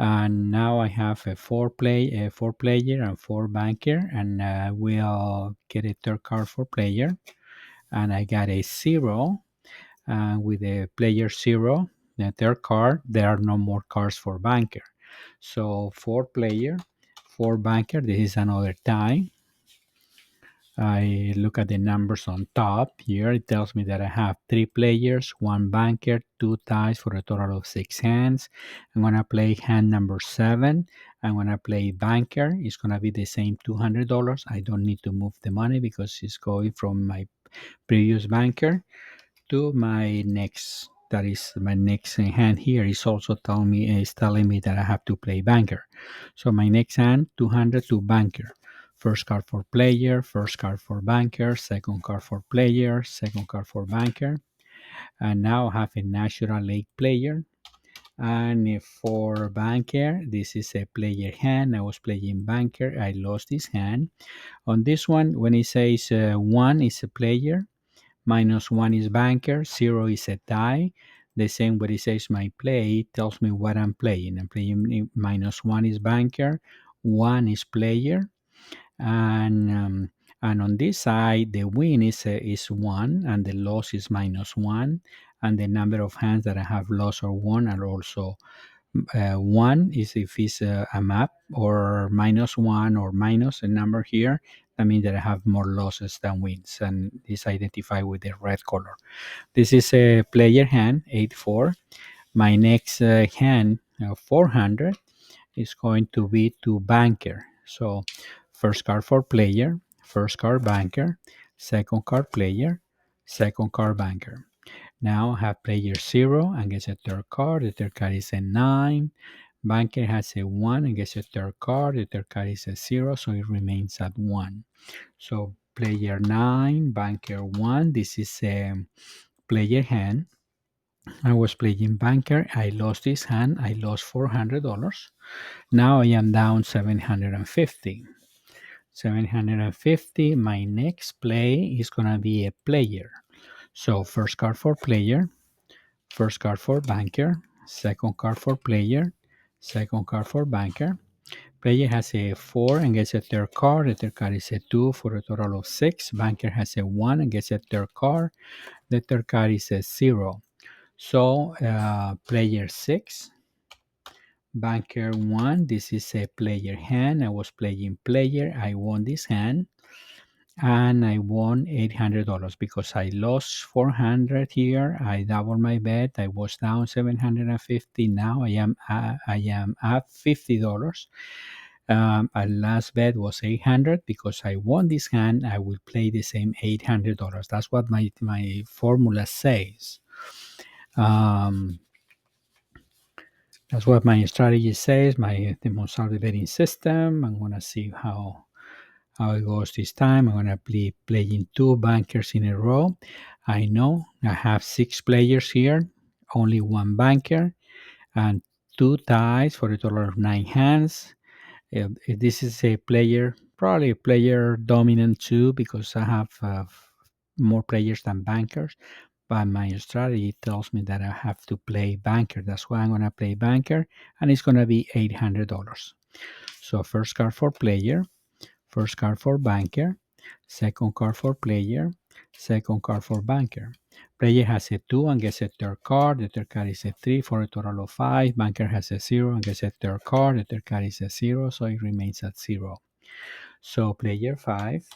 And now I have a four player and 4 banker, and we'll get a third card for player. And I got a 0 with a player 0. The third card, there are no more cards for banker. So 4 player, 4 banker. This is another tie. I look at the numbers on top here. It tells me that I have 3 players, 1 banker, 2 ties for a total of 6 hands. I'm going to play hand number 7. I'm going to play banker. It's going to be the same $200. I don't need to move the money because it's going from my previous banker to my next. That is my next hand here. Is also telling me that I have to play banker. So my next hand, 200 to banker. First card for player, first card for banker, second card for player, second card for banker. And now I have a natural late player. And for banker, this is a player hand. I was playing banker. I lost this hand. On this one, when it says 1 is a player, -1 is banker, 0 is a tie. The same when it says my play, it tells me what I'm playing. I'm playing -1 is banker, 1 is player, and on this side the win is 1 and the loss is -1, and the number of hands that I have lost or won are also 1 is if it's a map, or -1 or minus a number here. That means that I have more losses than wins, and is identified with the red color. This is a player hand, 8-4. My next hand, 400, is going to be to banker. So first card for player, first card banker, second card player, second card banker. Now I have player 0 and gets a third card. The third card is a 9. Banker has a 1 and gets a third card. The third card is a 0, so it remains at 1. So player 9, banker 1. This is a player hand. I was playing banker. I lost this hand. I lost $400. Now I am down 750. 750. My next play is going to be a player. So first card for player, first card for banker, second card for player, second card for banker. Player has a 4 and gets a third card. The third card is a 2 for a total of 6. Banker has a 1 and gets a third card. The third card is a 0. So player 6, banker 1. This is a player hand. I was playing player. I won this hand. And I won $800 because I lost 400 here. I doubled my bet. I was down 750. Now I am up $50. My last bet was 800 because I won this hand. I will play the same $800. That's what my formula says. That's what my strategy says. The Monsalve betting system. I'm gonna see how it goes this time. I'm gonna be playing 2 bankers in a row. I know I have 6 players here, only 1 banker, and 2 ties for a total of 9 hands. If this is a player, probably a player dominant too, because I have more players than bankers. But my strategy tells me that I have to play banker. That's why I'm gonna play banker, and it's gonna be $800. So first card for player, first card for banker, second card for player, second card for banker. Player has a 2 and gets a third card. The third card is a 3 for a total of 5. Banker has a 0 and gets a third card. The third card is a 0, so it remains at 0. So player 5,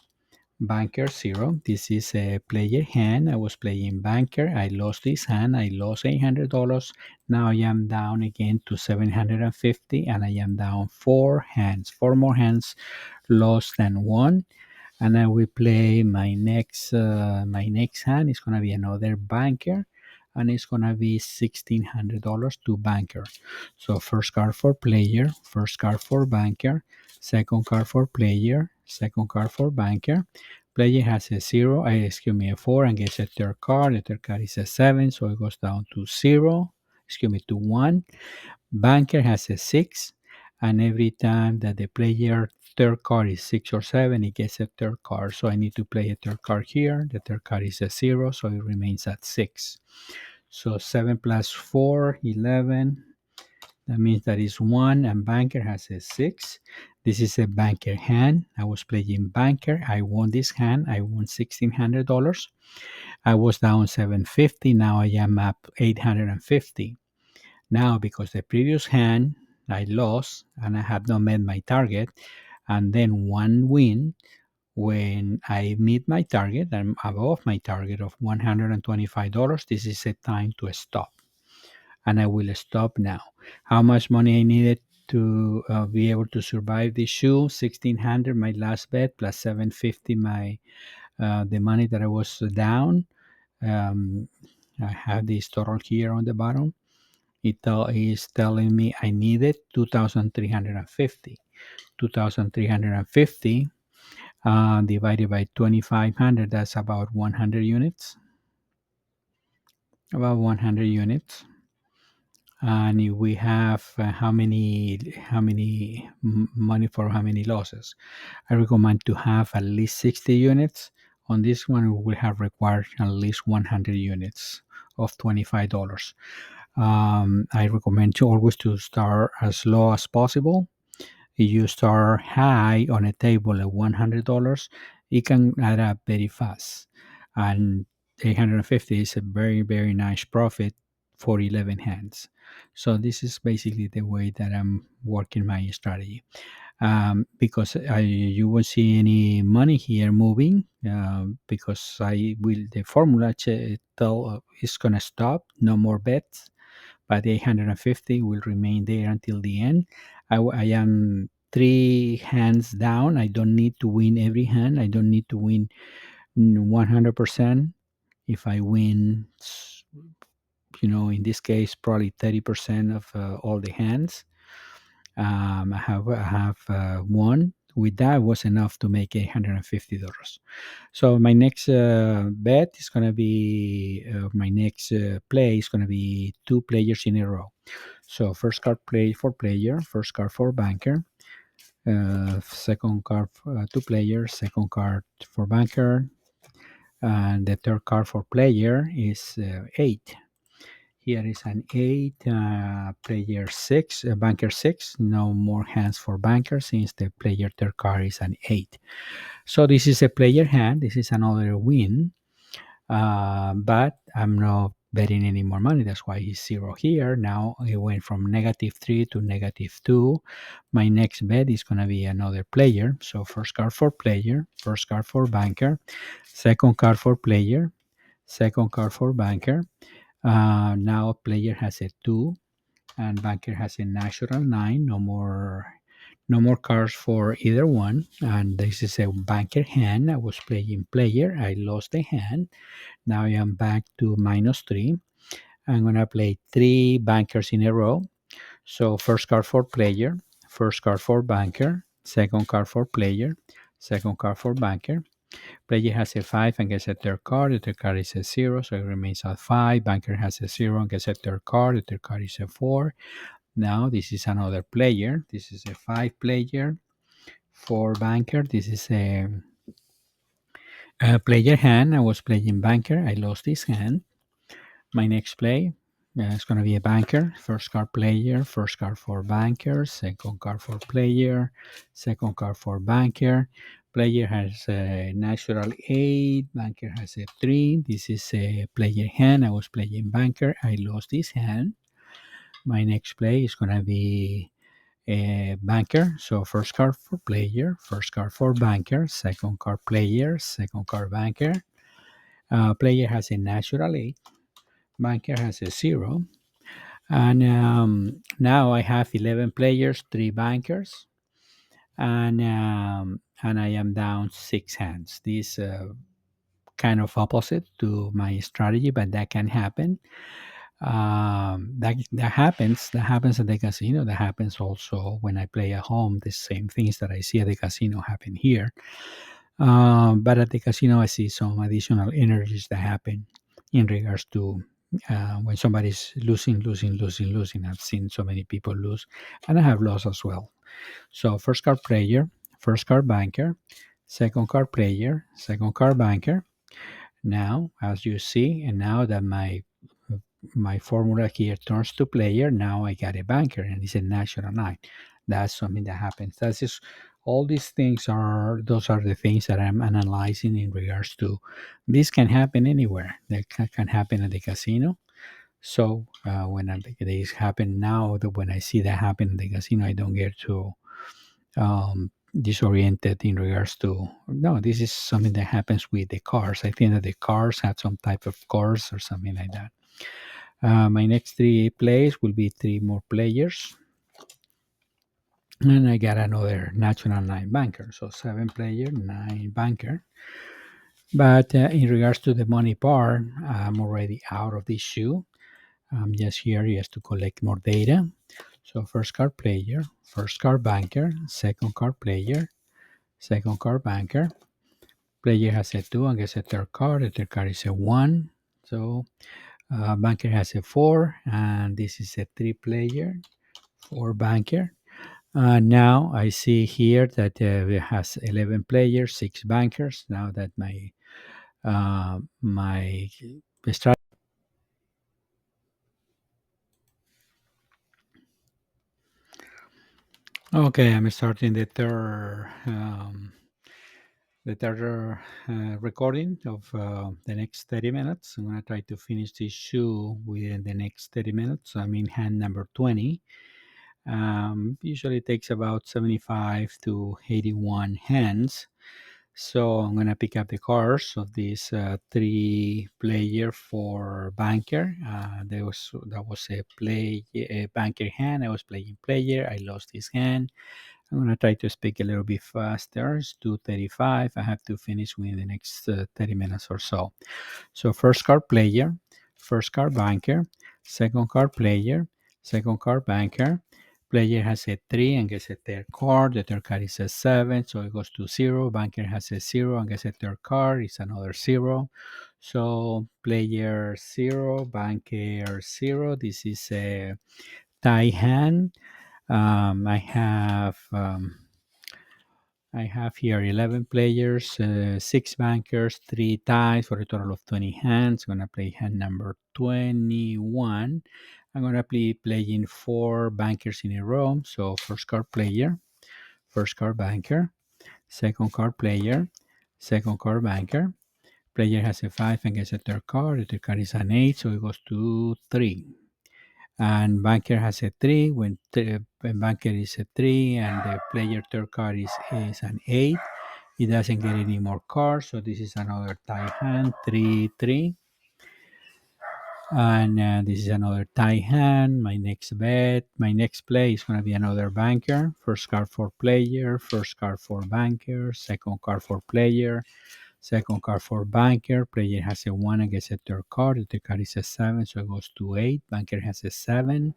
banker 0. This is a player hand. I was playing banker. I lost this hand. I lost $800. Now I am down again to 750, and I am down 4 hands. 4 more hands lost than 1. And I will play my next hand is gonna be another banker, and it's gonna be $1,600 to banker. So first card for player, first card for banker, second card for player, second card for banker. Player has a 0, a 4, and gets a third card. The third card is a 7, so it goes down to 0, to 1. Banker has a 6, and every time that the player third card is 6 or 7, it gets a third card. So I need to play a third card here. The third card is a 0, so it remains at 6. So 7 plus 4, 11. That means that is 1, and banker has a 6. This is a banker hand. I was playing banker. I won this hand. I won $1,600. I was down 750. Now I am up 850. Now, because the previous hand I lost and I have not met my target, and then 1 win, when I meet my target, I'm above my target of $125. This is a time to stop, and I will stop now. How much money I needed to be able to survive this shoe? 1,600 my last bet, plus 750 my the money that I was down. I have this total here on the bottom. It is telling me I needed 2,350. 2,350 divided by 2,500, that's about 100 units. About 100 units. And if we have how many money for how many losses, I recommend to have at least 60 units. On this one, we will have required at least 100 units of $25. I recommend to always to start as low as possible. If you start high on a table at $100, it can add up very fast. And 850 is a very, very nice profit for 11 hands. So this is basically the way that I'm working my strategy. Because you won't see any money here moving, because the formula tell it's going to stop, no more bets, but the 850 will remain there until the end. I am three hands down. I don't need to win every hand. I don't need to win 100%. If I win, in this case, probably 30% of all the hands, I have won. With that was enough to make $850. So my next bet is going to be my next play is going to be two players in a row. So first card play for player, first card for banker, second card for, two players, second card for banker, and the third card for player is 8. Here is an 8, player 6, banker 6. No more hands for banker since the player third card is an 8. So this is a player hand. This is another win. But I'm not betting any more money. That's why he's 0 here. Now it went from -3 to -2. My next bet is going to be another player. So first card for player, first card for banker, second card for player, second card for banker. Now player has a 2 and banker has a natural 9. No more cards for either one. And this is a banker hand. I was playing player. I lost the hand. Now I am back to -3. I'm going to play 3 bankers in a row. So first card for player, first card for banker, second card for player, second card for banker. Player has a 5 and gets a third card. The third card is a 0, so it remains at 5. Banker has a 0 and gets a third card. The third card is a 4. Now this is another player. This is a 5 player for banker. This is a player hand. I was playing banker. I lost this hand. My next play is going to be a banker. First card player, first card for banker, second card for player, second card for banker. Player has a natural 8, banker has a 3. This is a player hand. I was playing banker. I lost this hand. My next play is going to be a banker. So first card for player, first card for banker, second card player, second card banker. Player has a natural 8. Banker has a 0. And now I have 11 players, 3 bankers, and I am down 6 hands. This kind of opposite to my strategy, but that can happen. That happens. That happens at the casino. That happens also when I play at home. The same things that I see at the casino happen here. But at the casino, I see some additional energies that happen in regards to when somebody's losing. I've seen so many people lose, and I have lost as well. So first card player, first card banker, second card player, second card banker. Now, as you see, and now that my formula here turns to player, now I got a banker, and it's a natural 9. That's something that happens. That's just all these things those are the things that I'm analyzing in regards to this can happen anywhere. That can happen at the casino. So when this happen now, when I see that happen in the casino, I don't get too disoriented in regards to no. This is something that happens with the cars. I think that the cars have some type of course or something like that. My next 3 plays will be 3 more players. And I got another natural 9 banker. So 7 player, 9 banker. But in regards to the money part, I'm already out of this shoe. I'm just here just to collect more data. So first card player, first card banker, second card player, second card banker. Player has a 2 and gets a third card. The third card is a 1. So banker has a 4, and this is a 3 player, 4 banker. Now I see here that it has 11 players, 6 bankers. Now that my strategy. Okay, I'm starting the third recording of the next 30 minutes. I'm going to try to finish this shoe within the next 30 minutes. I'm in hand number 20. Usually takes about 75 to 81 hands. So I'm going to pick up the cards of this 3 player for banker. That was a banker hand. I was playing player. I lost this hand. I'm going to try to speak a little bit faster. It's 2:35. I have to finish within the next 30 minutes or so. So first card player, first card banker, second card player, second card banker. Player has a 3 and gets a third card. The third card is a 7, so it goes to 0. Banker has a 0 and gets a third card. It's another 0. So player 0, banker 0. This is a tie hand. I have here 11 players, 6 bankers, 3 ties for a total of 20 hands. I'm going to play hand number 21. I'm going to be playing 4 bankers in a row. So first card player, first card banker, second card player, second card banker. Player has a 5 and gets a third card. The third card is an 8, so it goes to 3. And banker has a 3. When banker is a 3 and the player third card is an 8, he doesn't get any more cards. So this is another tie hand, 3-3. And this is another tie hand. My next play is going to be another banker. First card for player, first card for banker, second card for player, second card for banker. Player has a 1 and gets a third card. The third card is a 7, so it goes to 8. Banker has a 7.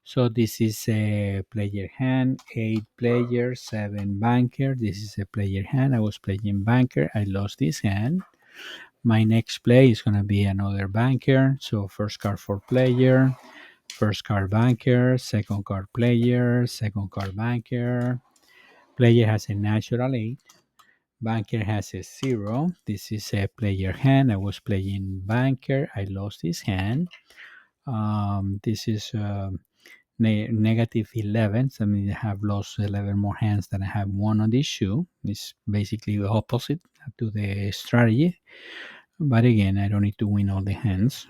So this is a player hand, 8 player, 7 banker. This is a player hand. I was playing banker. I lost this hand. My next play is going to be another banker. So first card for player, first card banker, second card player, second card banker. Player has a natural 8. Banker has a 0. This is a player hand. I was playing banker. I lost this hand. This is negative 11. So I mean, I have lost 11 more hands than I have won on this shoe. It's basically the opposite to the strategy. But again, I don't need to win all the hands.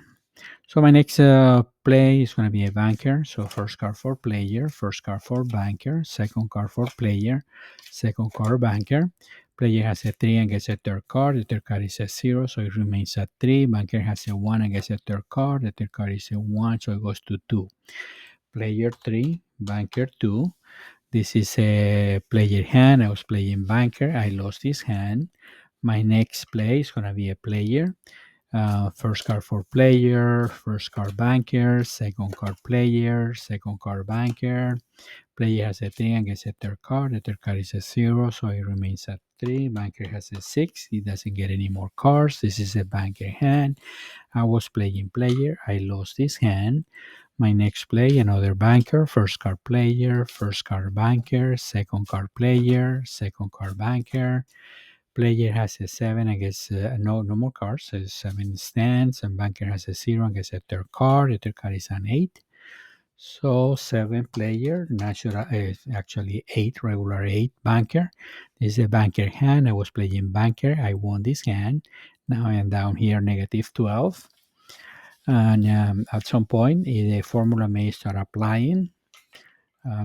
So my next play is going to be a banker. So first card for player, first card for banker, second card for player, second card banker. Player has a 3 and gets a third card. The third card is a 0, so it remains at 3. Banker has a 1 and gets a third card. The third card is a 1, so it goes to 2. Player 3, banker 2. This is a player hand. I was playing banker. I lost this hand. My next play is going to be a player. First card for player, first card banker, second card player, second card banker. Player has a 3 and gets a third card. The third card is a 0, so it remains at 3. Banker has a 6. He doesn't get any more cards. This is a banker hand. I was playing player. I lost this hand. My next play, another banker, first card player, first card banker, second card player, second card banker. Player has a 7 and gets no more cards. So 7 stands, and banker has a 0 and gets a third card. The third card is an 8. So 7 player, natural, actually 8, regular 8 banker. This is a banker hand. I was playing banker. I won this hand. Now I am down here, negative 12. And at some point, the formula may start applying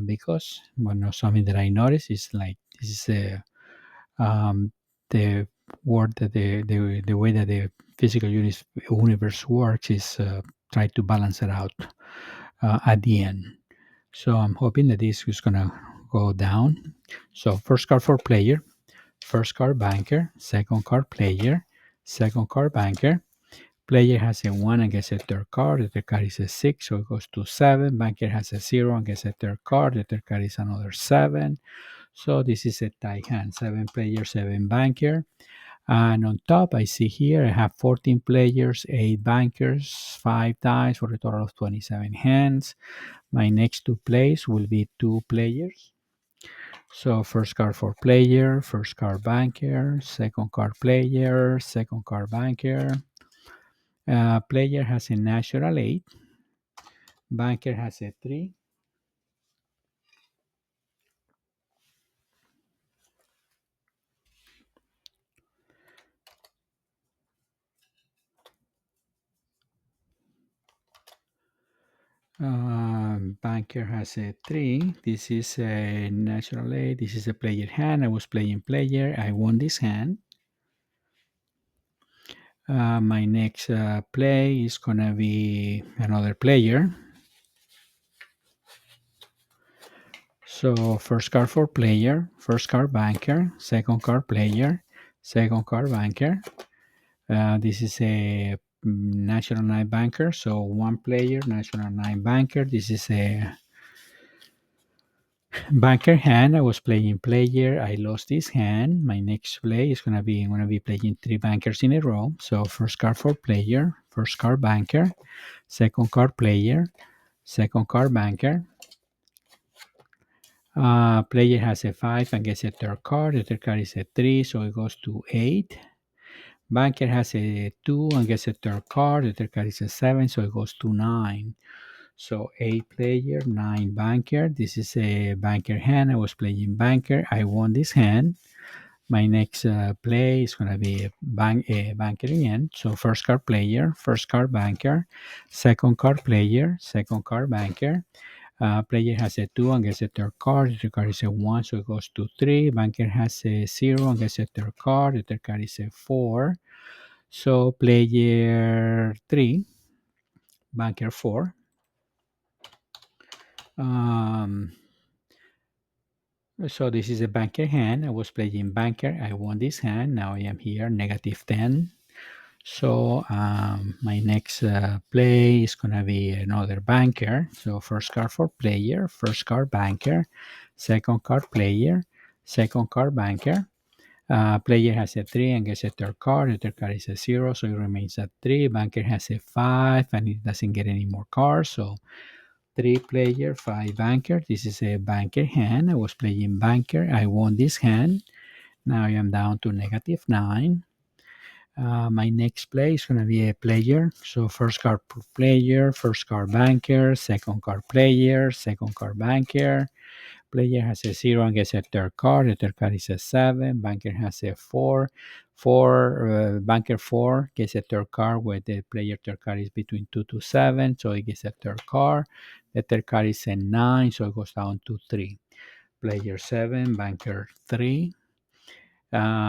because something that I noticed is like this is the word that the way that the physical universe works is try to balance it out at the end. So I'm hoping that this is gonna go down. So first card for player, first card banker, second card player, second card banker. Player has a 1 and gets a third card. The third card is a 6, so it goes to 7. Banker has a 0 and gets a third card. The third card is another 7. So this is a tie hand, 7 players, 7 banker. And on top, I see here I have 14 players, 8 bankers, 5 dice for a total of 27 hands. My next two plays will be 2 players. So first card for player, first card banker, second card player, second card banker. Player has a natural 8, banker has a 3. Banker has a 3. This is a natural 8. This is a player hand. I was playing player. I won this hand. My next play is gonna be another player. So first card for player, first card banker, second card player, second card banker. This is a national 9 banker, so one player, national 9 banker. This is a banker hand. I was playing player. I lost this hand. My next play is I'm gonna be playing 3 bankers in a row. So first card for player, first card banker, second card player, second card banker. Player has a 5 and gets a third card. The third card is a 3, so it goes to 8. Banker has a 2 and gets a third card. The third card is a 7, so it goes to 9. So 8 player, 9 banker. This is a banker hand. I was playing banker. I won this hand. My next play is going to be a banker again. So first card player, first card banker, second card player, second card banker. Player has a 2 and gets a third card. The card is a 1, so it goes to 3. Banker has a 0 and gets a third card. The third card is a 4. So player 3, banker 4. So this is a banker hand. I was playing banker. I won this hand. Now I am here, negative 10. So my next play is going to be another banker. So first card for player, first card banker, second card player, second card banker. Player has a 3 and gets a third card. The third card is a 0, so it remains at 3. Banker has a 5 and it doesn't get any more cards. So 3 player, 5 banker. This is a banker hand. I was playing banker. I won this hand. Now I am down to negative 9. My next play is going to be a player. So first card player, first card banker, second card player, second card banker. Player has a 0 and gets a third card. The third card is a 7. Banker has a 4. Banker 4 gets a third card where the player third card is between 2 to 7. So it gets a third card. The third card is a 9. So it goes down to 3. Player 7, banker 3.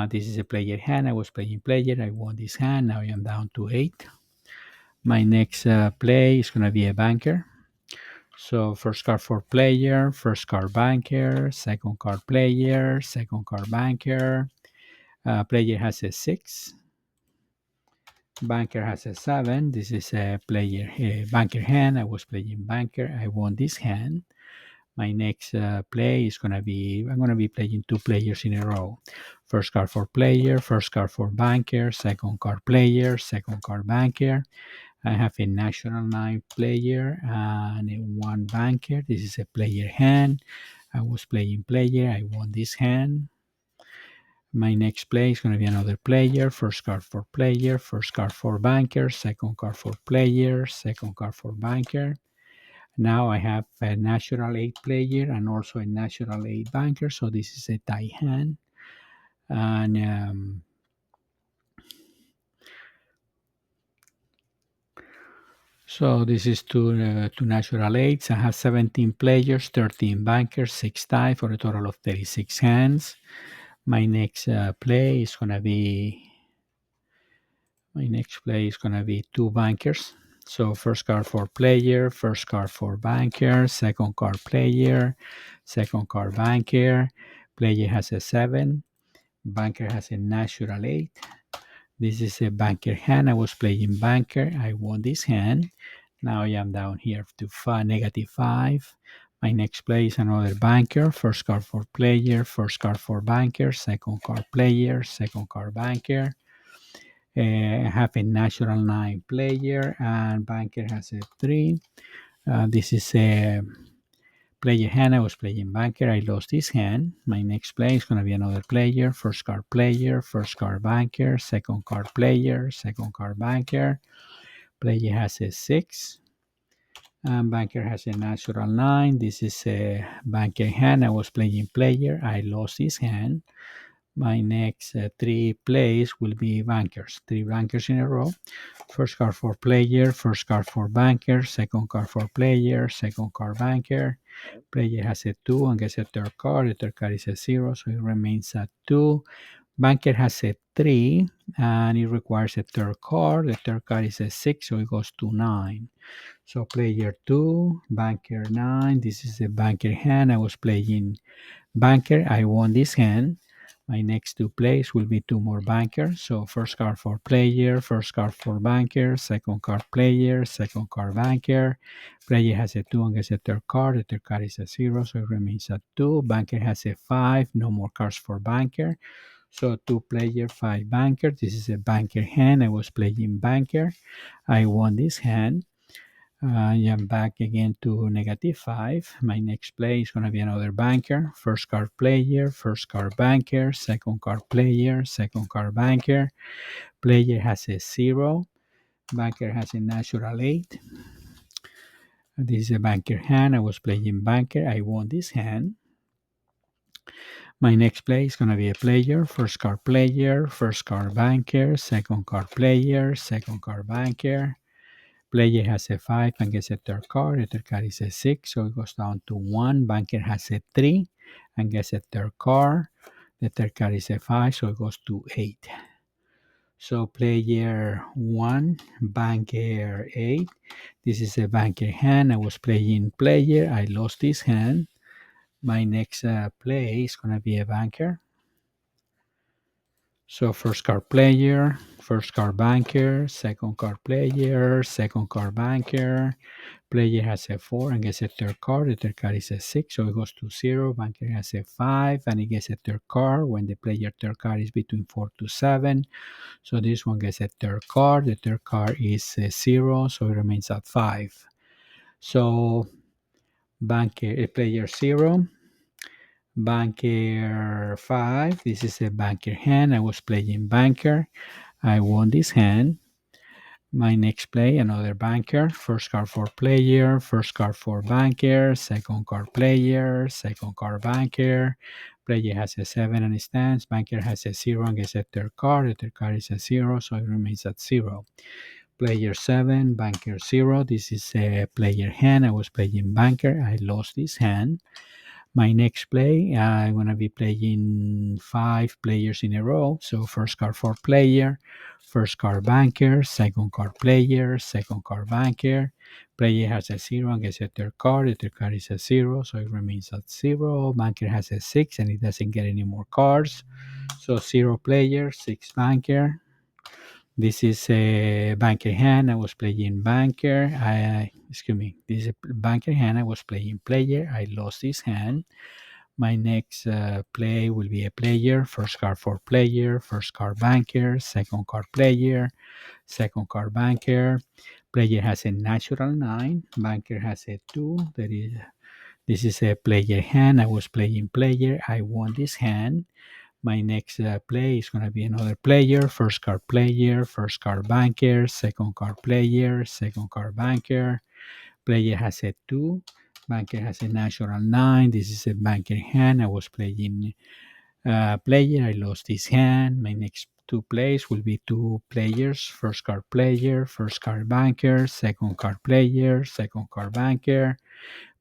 This is a player hand. I was playing player. I won this hand. Now I am down to 8. My next play is going to be a banker. So first card for player, first card banker, second card player, second card banker. Player has a 6. Banker has a 7. This is a player banker hand. I was playing banker. I won this hand. My next play is I'm gonna be playing 2 players in a row. First card for player, first card for banker, second card player, second card banker. I have a national 9 player and a 1 banker. This is a player hand. I was playing player. I won this hand. My next play is going to be another player. First card for player, first card for banker, second card for player, second card for banker. Now I have a natural 8 player and also a natural 8 banker. So this is a tie hand. And so this is two natural 8s. I have 17 players, 13 bankers, 6 tie for a total of 36 hands. My next play is going to be two bankers. So first card for player, first card for banker, second card player, second card banker. Player has a 7. Banker has a natural 8. This is a banker hand. I was playing banker. I won this hand. Now I am down here to negative 5. My next play is another banker. First card for player, first card for banker, second card player, second card banker. Have a natural 9 player, and banker has a 3. This is a player hand. I was playing banker. I lost this hand. My next play is going to be another player. First card player, first card banker, second card player, second card banker. Player has a 6. And banker has a natural 9. This is a banker hand. I was playing player. I lost this hand. My next 3 plays will be bankers. 3 bankers in a row. First card for player, first card for banker, second card for player, second card banker. Player has a 2 and gets a third card. The third card is a 0, so it remains at 2. Banker has a 3 and it requires a third card. The third card is a 6, so it goes to 9. So player 2, banker 9. This is a banker hand. I was playing banker. I won this hand. My next 2 plays will be 2 more bankers. So first card for player, first card for banker, second card player, second card banker. Player has a 2 and gets a third card. The third card is a 0, so it remains at 2. Banker has a 5, no more cards for banker. So 2 player, 5 banker. This is a banker hand. I was playing banker. I won this hand. I am back again to -5. My next play is going to be another banker. First card player, first card banker, second card player, second card banker. Player has a 0. Banker has a natural 8. This is a banker hand. I was playing banker. I won this hand. My next play is going to be a player. First card player, first card banker, second card player, second card banker. Player has a 5 and gets a third card. The third card is a 6, so it goes down to 1. Banker has a 3 and gets a third card. The third card is a 5, so it goes to 8. So player 1, banker 8. This is a banker hand. I was playing player. I lost this hand. My next play is going to be a banker. So first card player, first card banker, second card player, second card banker. Player has a 4 and gets a third card. The third card is a 6, so it goes to 0. Banker has a 5 and he gets a third card when the player third card is between 4 to 7. So this one gets a third card. The third card is a 0, so it remains at 5. So banker player 0, banker 5. This is a banker hand. I was playing banker. I won this hand. My next play, another banker. First card for player, first card for banker, second card player, second card banker. Player has a 7 and it stands. Banker has a 0 and gets a third card. The third card is a 0, so it remains at 0. Player 7, banker 0. This is a player hand. I was playing banker. I lost this hand. My next play, I'm going to be playing 5 players in a row. So first card for player, first card banker, second card player, second card banker. Player has a 0 and gets a third card. The third card is a 0, so it remains at 0. Banker has a 6 and it doesn't get any more cards. So 0 player, 6 banker. This is a banker hand. I was playing banker. Excuse me. This is a banker hand. I was playing player. I lost this hand. My next play will be a player. First card for player. First card banker. Second card player. Second card banker. Player has a natural 9. Banker has a 2. This is a player hand. I was playing player. I won this hand. My next play is going to be another player. First card player, first card banker, second card player, second card banker. Player has a 2. Banker has a natural 9. This is a banker hand. I was playing player. I lost this hand. My next 2 plays will be 2 players. First card player, first card banker, second card player, second card banker.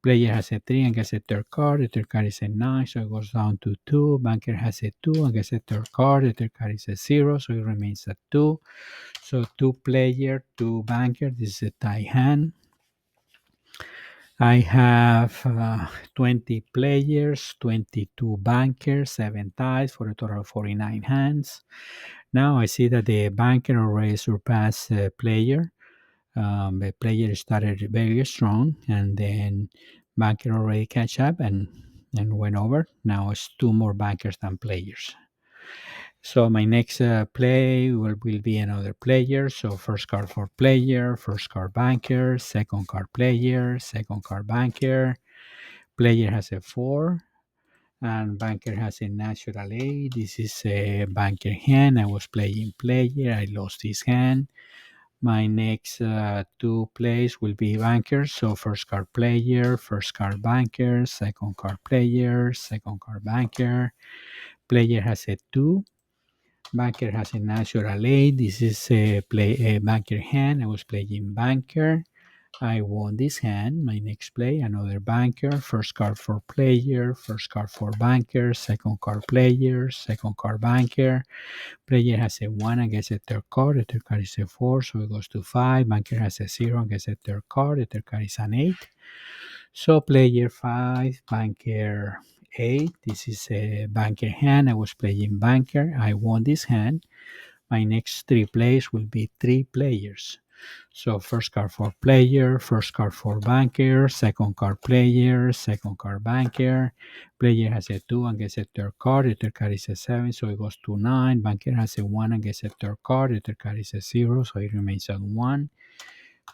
Player has a 3 and gets a third card. The third card is a 9, so it goes down to 2. Banker has a 2 and gets a third card. The third card is a 0, so it remains at 2. So 2 player, 2 banker. This is a tie hand. I have 20 players, 22 bankers, 7 ties for a total of 49 hands. Now I see that the banker already surpassed the player. The player started very strong, and then Banker already catch up and went over. Now it's two more bankers than players. So my next play will be another player. So first card for player, first card banker, second card player, second card banker. Player has a 4 and banker has a natural 8. This is a banker hand. I was playing player. I lost his hand. My next two plays will be bankers. So first card player, first card banker, second card player, second card banker. Player has a 2. Banker has a natural 8. This is a banker hand. I was playing banker. I won this hand. My next play, another banker. First card for player, first card for banker, second card player, second card banker. Player has a 1 and gets a third card. The third card is a 4, so it goes to 5. Banker has a 0 and gets a third card. The third card is an 8. So player 5, banker 8. This is a banker hand. I was playing banker. I won this hand. My next three plays will be 3 players. So first card for player, first card for banker, second card player, second card banker. Player has a 2 and gets a third card. The third card is a 7, so it goes to 9. Banker has a 1 and gets a third card. The third card is a 0, so it remains at 1.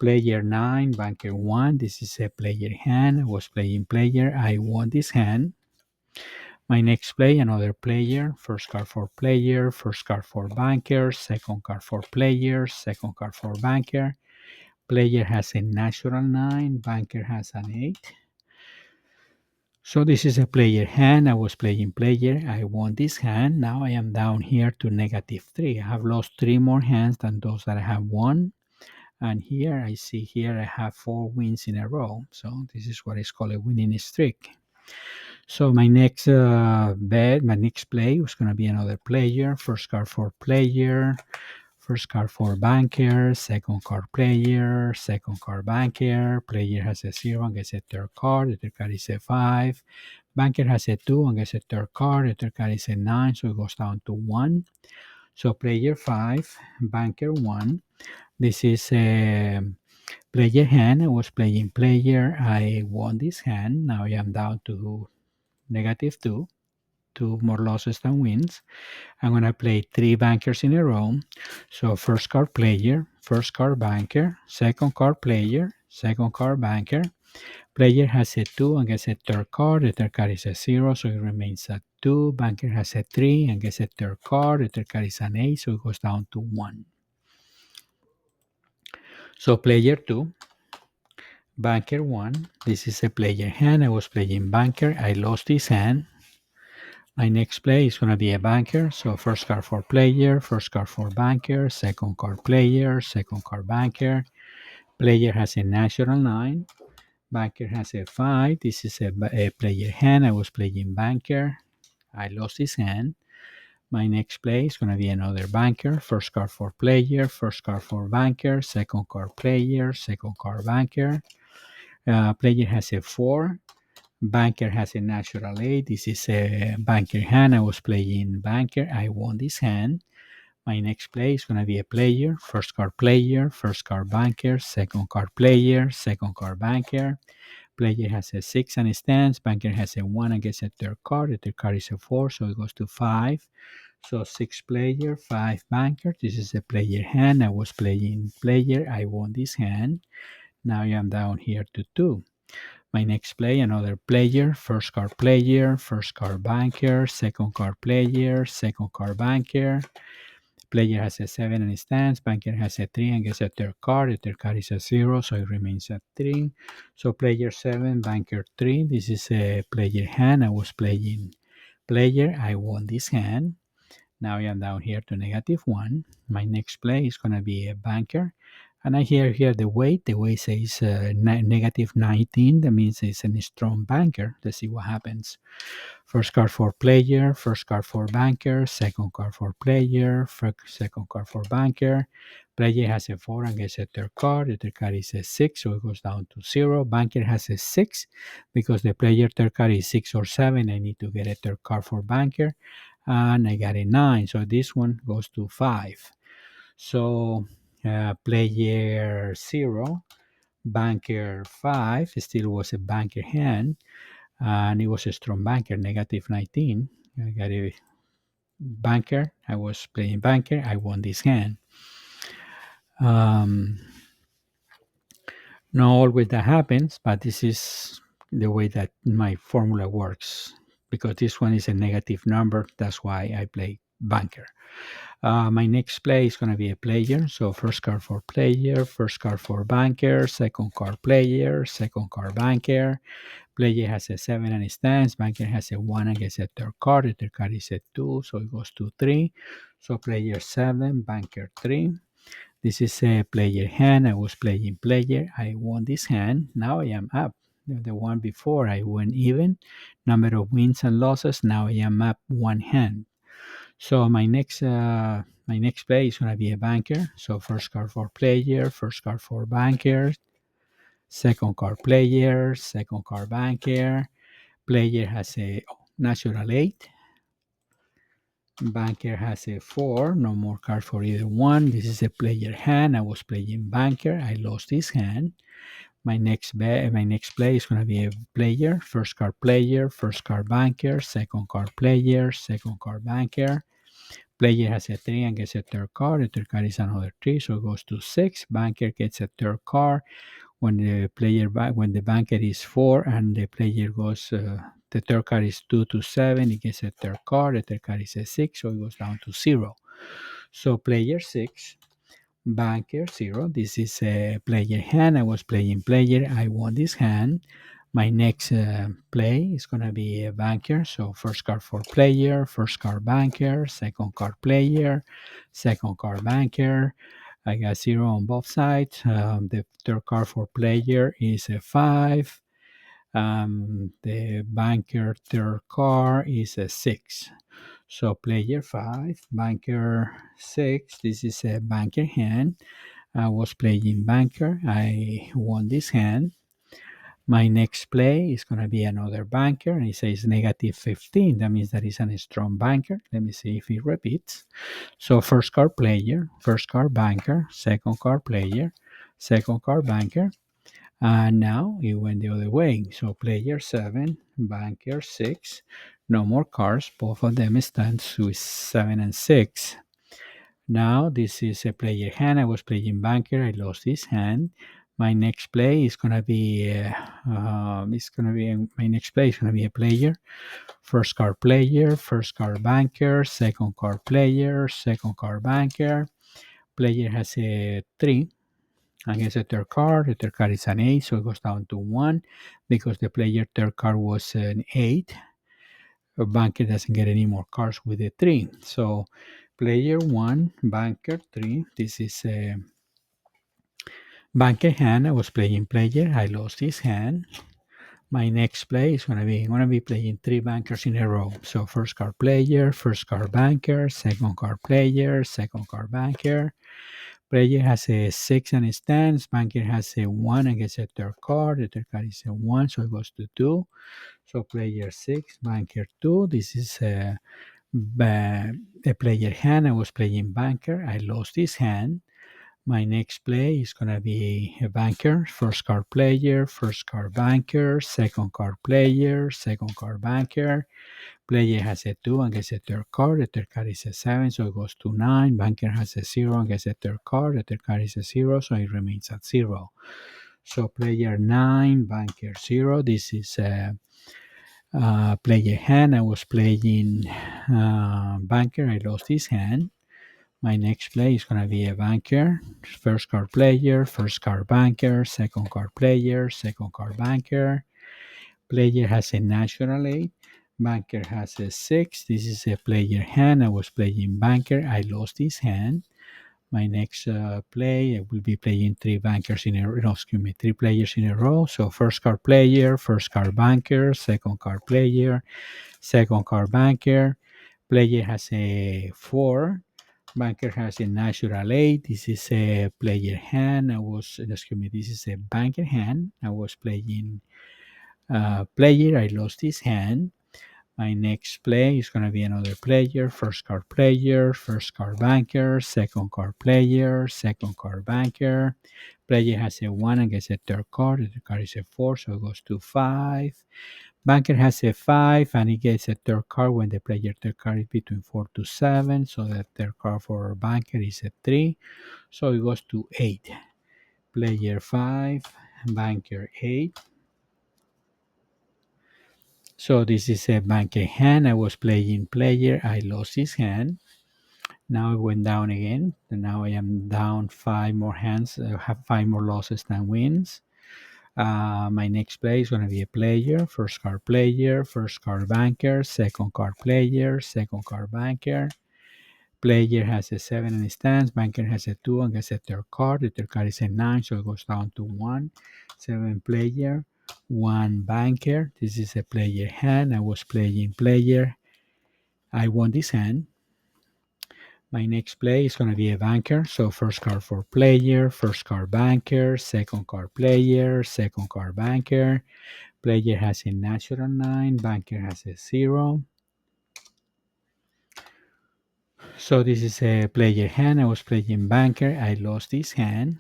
Player 9, banker 1. This is a player hand. I was playing player. I won this hand. My next play, another player. First card for player, first card for banker, second card for player, second card for banker. Player has a natural 9, banker has an 8. So this is a player hand. I was playing player. I won this hand. Now I am down here to -3. I have lost 3 more hands than those that I have won. And here I see here I have 4 wins in a row. So this is what is called a winning streak. So my next my next play was going to be another player. First card for player, first card for banker, second card player, second card banker. Player has a 0 and gets a third card. The third card is a 5. Banker has a 2 and gets a third card. The third card is a 9, so it goes down to 1. So player 5, banker 1. This is a player hand. I was playing player. I won this hand. Now I am down to -2. 2 more losses than wins. I'm going to play 3 bankers in a row. So first card player, first card banker, second card player, second card banker. Player has a 2 and gets a third card. The third card is a 0, so it remains at 2. Banker has a 3 and gets a third card. The third card is an 8, so it goes down to 1. So player 2, banker 1. This is a player hand. I was playing banker. I lost this hand. My next play is going to be a banker. So first card for player, first card for banker, second card player, second card banker. Player has a natural 9. Banker has a 5. This is a player hand. I was playing banker. I lost his hand. My next play is going to be another banker. First card for player, first card for banker, second card player, second card banker. Player has a 4. Banker has a natural 8. This is a banker hand. I was playing banker. I won this hand. My next play is going to be a player. First card player, first card banker, second card player, second card banker. Player has a 6 and it stands. Banker has a 1 and gets a third card. The third card is a 4, so it goes to 5. So 6 player, 5 banker. This is a player hand. I was playing player. I won this hand. Now I am down here to 2. My next play, another player, first card player, first card banker, second card player, second card banker. Player has a 7 and it stands. Banker has a 3 and gets a third card. The third card is a 0, so it remains at 3. So player 7, banker 3. This is a player hand. I was playing player. I won this hand. Now I am down here to -1. My next play is going to be a banker. And I hear here the weight. The weight says -19. That means it's a strong banker. Let's see what happens. First card for player, first card for banker, second card for player, second card for banker. Player has a 4 and gets a third card. The third card is a 6, so it goes down to 0. Banker has a 6 because the player third card is 6 or 7. I need to get a third card for banker. And I got a 9, so this one goes to 5. So player 0, Banker 5 still was a banker hand, and it was a strong banker, negative 19. I got a banker. I was playing banker. I won this hand. Um, Not always that happens, but this is the way that my formula works. Because this one is a negative number, that's why I play banker. My next play is going to be a player. So first card for player, first card for banker, second card player, second card banker. Player has a 7 and it stands. Banker has a 1 and gets a third card. The third card is a 2, so it goes to 3. So player 7, banker 3. This is a player hand. I was playing player. I won this hand. Now I am up. The one before I went even. Number of wins and losses. Now I am up one hand. So my next play is gonna be a banker. So first card for player, first card for banker, second card player, second card banker. Player has a natural 8. Banker has a 4. No more card for either one. This is a player hand. I was playing banker. I lost this hand. My next play is going to be a player. First card player, first card banker, second card player, second card banker. Player has a 3 and gets a third card. The third card is another 3, so it goes to 6. Banker gets a third card. When the banker is 4 and the player goes, the third card is 2 to 7, it gets a third card. The third card is a 6, so it goes down to 0. So player 6, banker 0. This is a player hand. I was playing player. I won this hand. My next play is going to be a banker. So first card for player, first card banker, second card player, second card banker. I got 0 on both sides. The third card for player is a 5. The banker third card is a 6. So player 5, banker 6. This is a banker hand. I was playing banker. I won this hand. My next play is going to be another banker, and it says negative 15. That means that it's a strong banker. Let me see if it repeats. So first card player, first card banker, second card player, second card banker. And now it went the other way. So player 7, banker 6. No more cards. Both of them stand with 7 and 6. Now this is a player hand. I was playing banker. I lost this hand. My next play is gonna be my next play is gonna be a player. First card player, first card banker, second card player, second card banker. Player has a 3 and gets a third card. The third card is an 8, so it goes down to 1 because the player third card was an 8. A banker doesn't get any more cards with a 3. So player 1, banker 3. This is a banker hand. I was playing player. I lost this hand. My next play is gonna be playing 3 bankers in a row. So first card player, first card banker, second card player, second card banker. Player has a 6 and it stands. Banker has a 1 and gets a third card. The third card is a 1, so it goes to 2. So player 6, banker 2. This is a player hand. I was playing banker. I lost this hand. My next play is going to be a banker. First card player, first card banker, second card player, second card banker. Player has a 2 and gets a third card. The third card is a 7, so it goes to 9. Banker has a 0 and gets a third card. The third card is a 0, so it remains at 0. So player 9, banker 0. This is a player hand. I was playing banker. I lost this hand. My next play is going to be a banker. First card player, first card banker, second card player, second card banker. Player has a natural 8. Banker has a 6. This is a player hand. I was playing banker. I lost this hand. My next play, I will be playing 3 bankers in a row. No, excuse me, 3 players in a row. So first card player, first card banker, second card player, second card banker. Player has a 4. Banker has a natural 8. This is a player hand. This is a banker hand. I was playing player. I lost this hand. My next play is going to be another player, first card player, first card banker, second card player, second card banker. Player has a 1 and gets a third card. The third card is a 4, so it goes to 5. Banker has a 5 and he gets a third card when the player third card is between 4 to 7. So the third card for banker is a 3. So it goes to 8. Player 5, banker 8. So this is a banker hand. I was playing player. I lost his hand. Now I went down again. And now I am down 5 more hands. I have 5 more losses than wins. My next play is going to be a player, first card player, first card banker, second card player, second card banker. Player has a 7 and stands, banker has a 2 and gets a third card. The third card is a 9, so it goes down to 1. 7 player, 1 banker. This is a player hand. I was playing player. I won this hand. My next play is going to be a banker. So first card for player, first card banker, second card player, second card banker. Player has a natural 9, banker has a 0. So this is a player hand. I was playing banker. I lost this hand.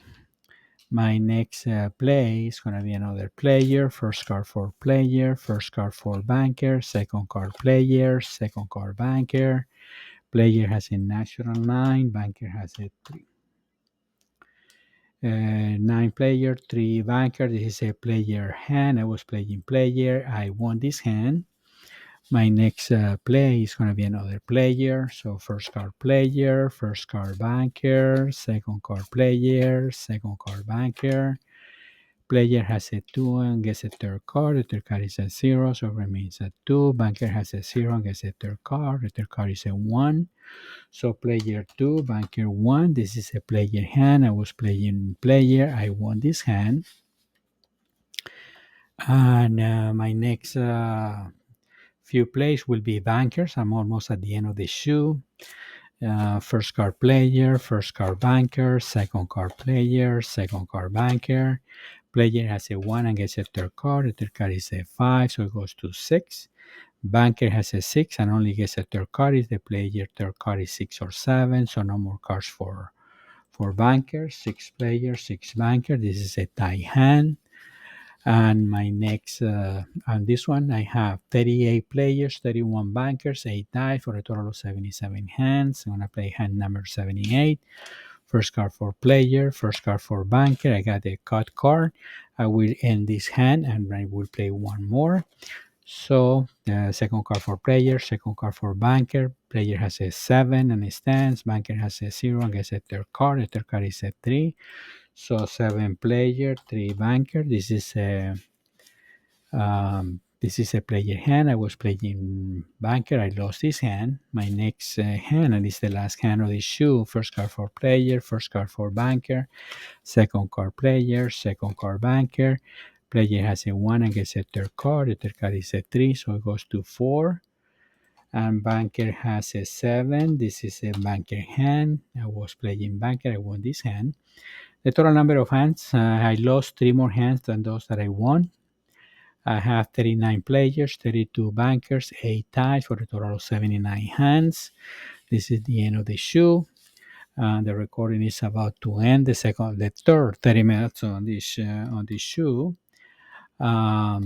My next play is going to be another player. First card for player, first card for banker, second card player, second card banker. Player has a natural 9, banker has a 3. 9 player, 3 banker. This is a player hand. I was playing player. I won this hand. My next play is going to be another player. So first card player, first card banker, second card player, second card banker. Player has a 2 and gets a third card. The third card is a 0, so remains a 2. Banker has a 0 and gets a third card. The third card is a 1. So player 2, banker 1. This is a player hand. I was playing player. I won this hand. And my next few plays will be bankers. I'm almost at the end of the shoe. First card player, first card banker, second card player, second card banker. Player has a 1 and gets a third card. The third card is a 5, so it goes to 6. Banker has a 6 and only gets a third card if the player third card is 6 or 7, so no more cards for banker. 6 player, 6 banker. This is a tie hand. And my next, on this one, I have 38 players, 31 bankers, 8 dice for a total of 77 hands. I'm going to play hand number 78. First card for player, first card for banker. I got a cut card. I will end this hand and I will play one more. So the second card for player, second card for banker. Player has a 7 and it stands. Banker has a 0 and gets a third card. The third card is a 3. So 7 player, 3 banker. This is a player hand. I was playing banker. I lost this hand. My next hand, and it's the last hand of the shoe. First card for player, first card for banker, second card player, second card banker. Player has a 1 and gets a third card. The third card is a 3, so it goes to 4. And banker has a 7. This is a banker hand. I was playing banker. I won this hand. The total number of hands, I lost 3 more hands than those that I won. I have 39 players, 32 bankers, 8 ties for a total of 79 hands. This is the end of the show. The recording is about to end. The third 30 minutes on this show. I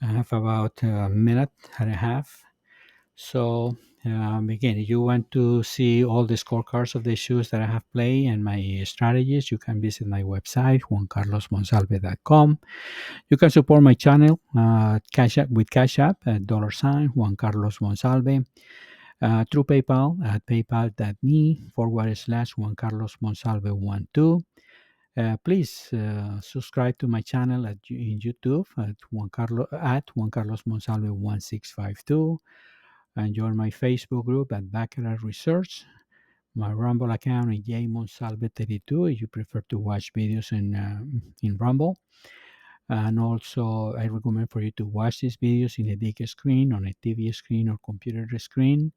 have about a minute and a half. So again, if you want to see all the scorecards of the shoes that I have played and my strategies, you can visit my website, juancarlosmonsalve.com. You can support my channel Cash App, with Cash App at $ Juan Carlos Monsalve, through PayPal at paypal.me/Juan Carlos Monsalve 12. Please subscribe to my channel in YouTube at Juan Carlos Monsalve 1652, and join my Facebook group at Baccarat Research. My Rumble account is jmonsalve32 if you prefer to watch videos in Rumble. And also, I recommend for you to watch these videos in a big screen, on a TV screen or computer screen.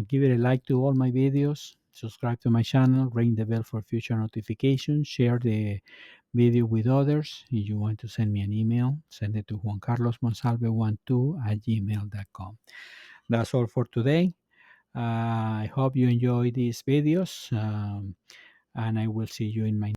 Give it a like to all my videos. Subscribe to my channel. Ring the bell for future notifications. Share video with others. If you want to send me an email, send it to juancarlosmonsalve12@gmail.com. That's all for today. I hope you enjoy these videos, and I will see you in my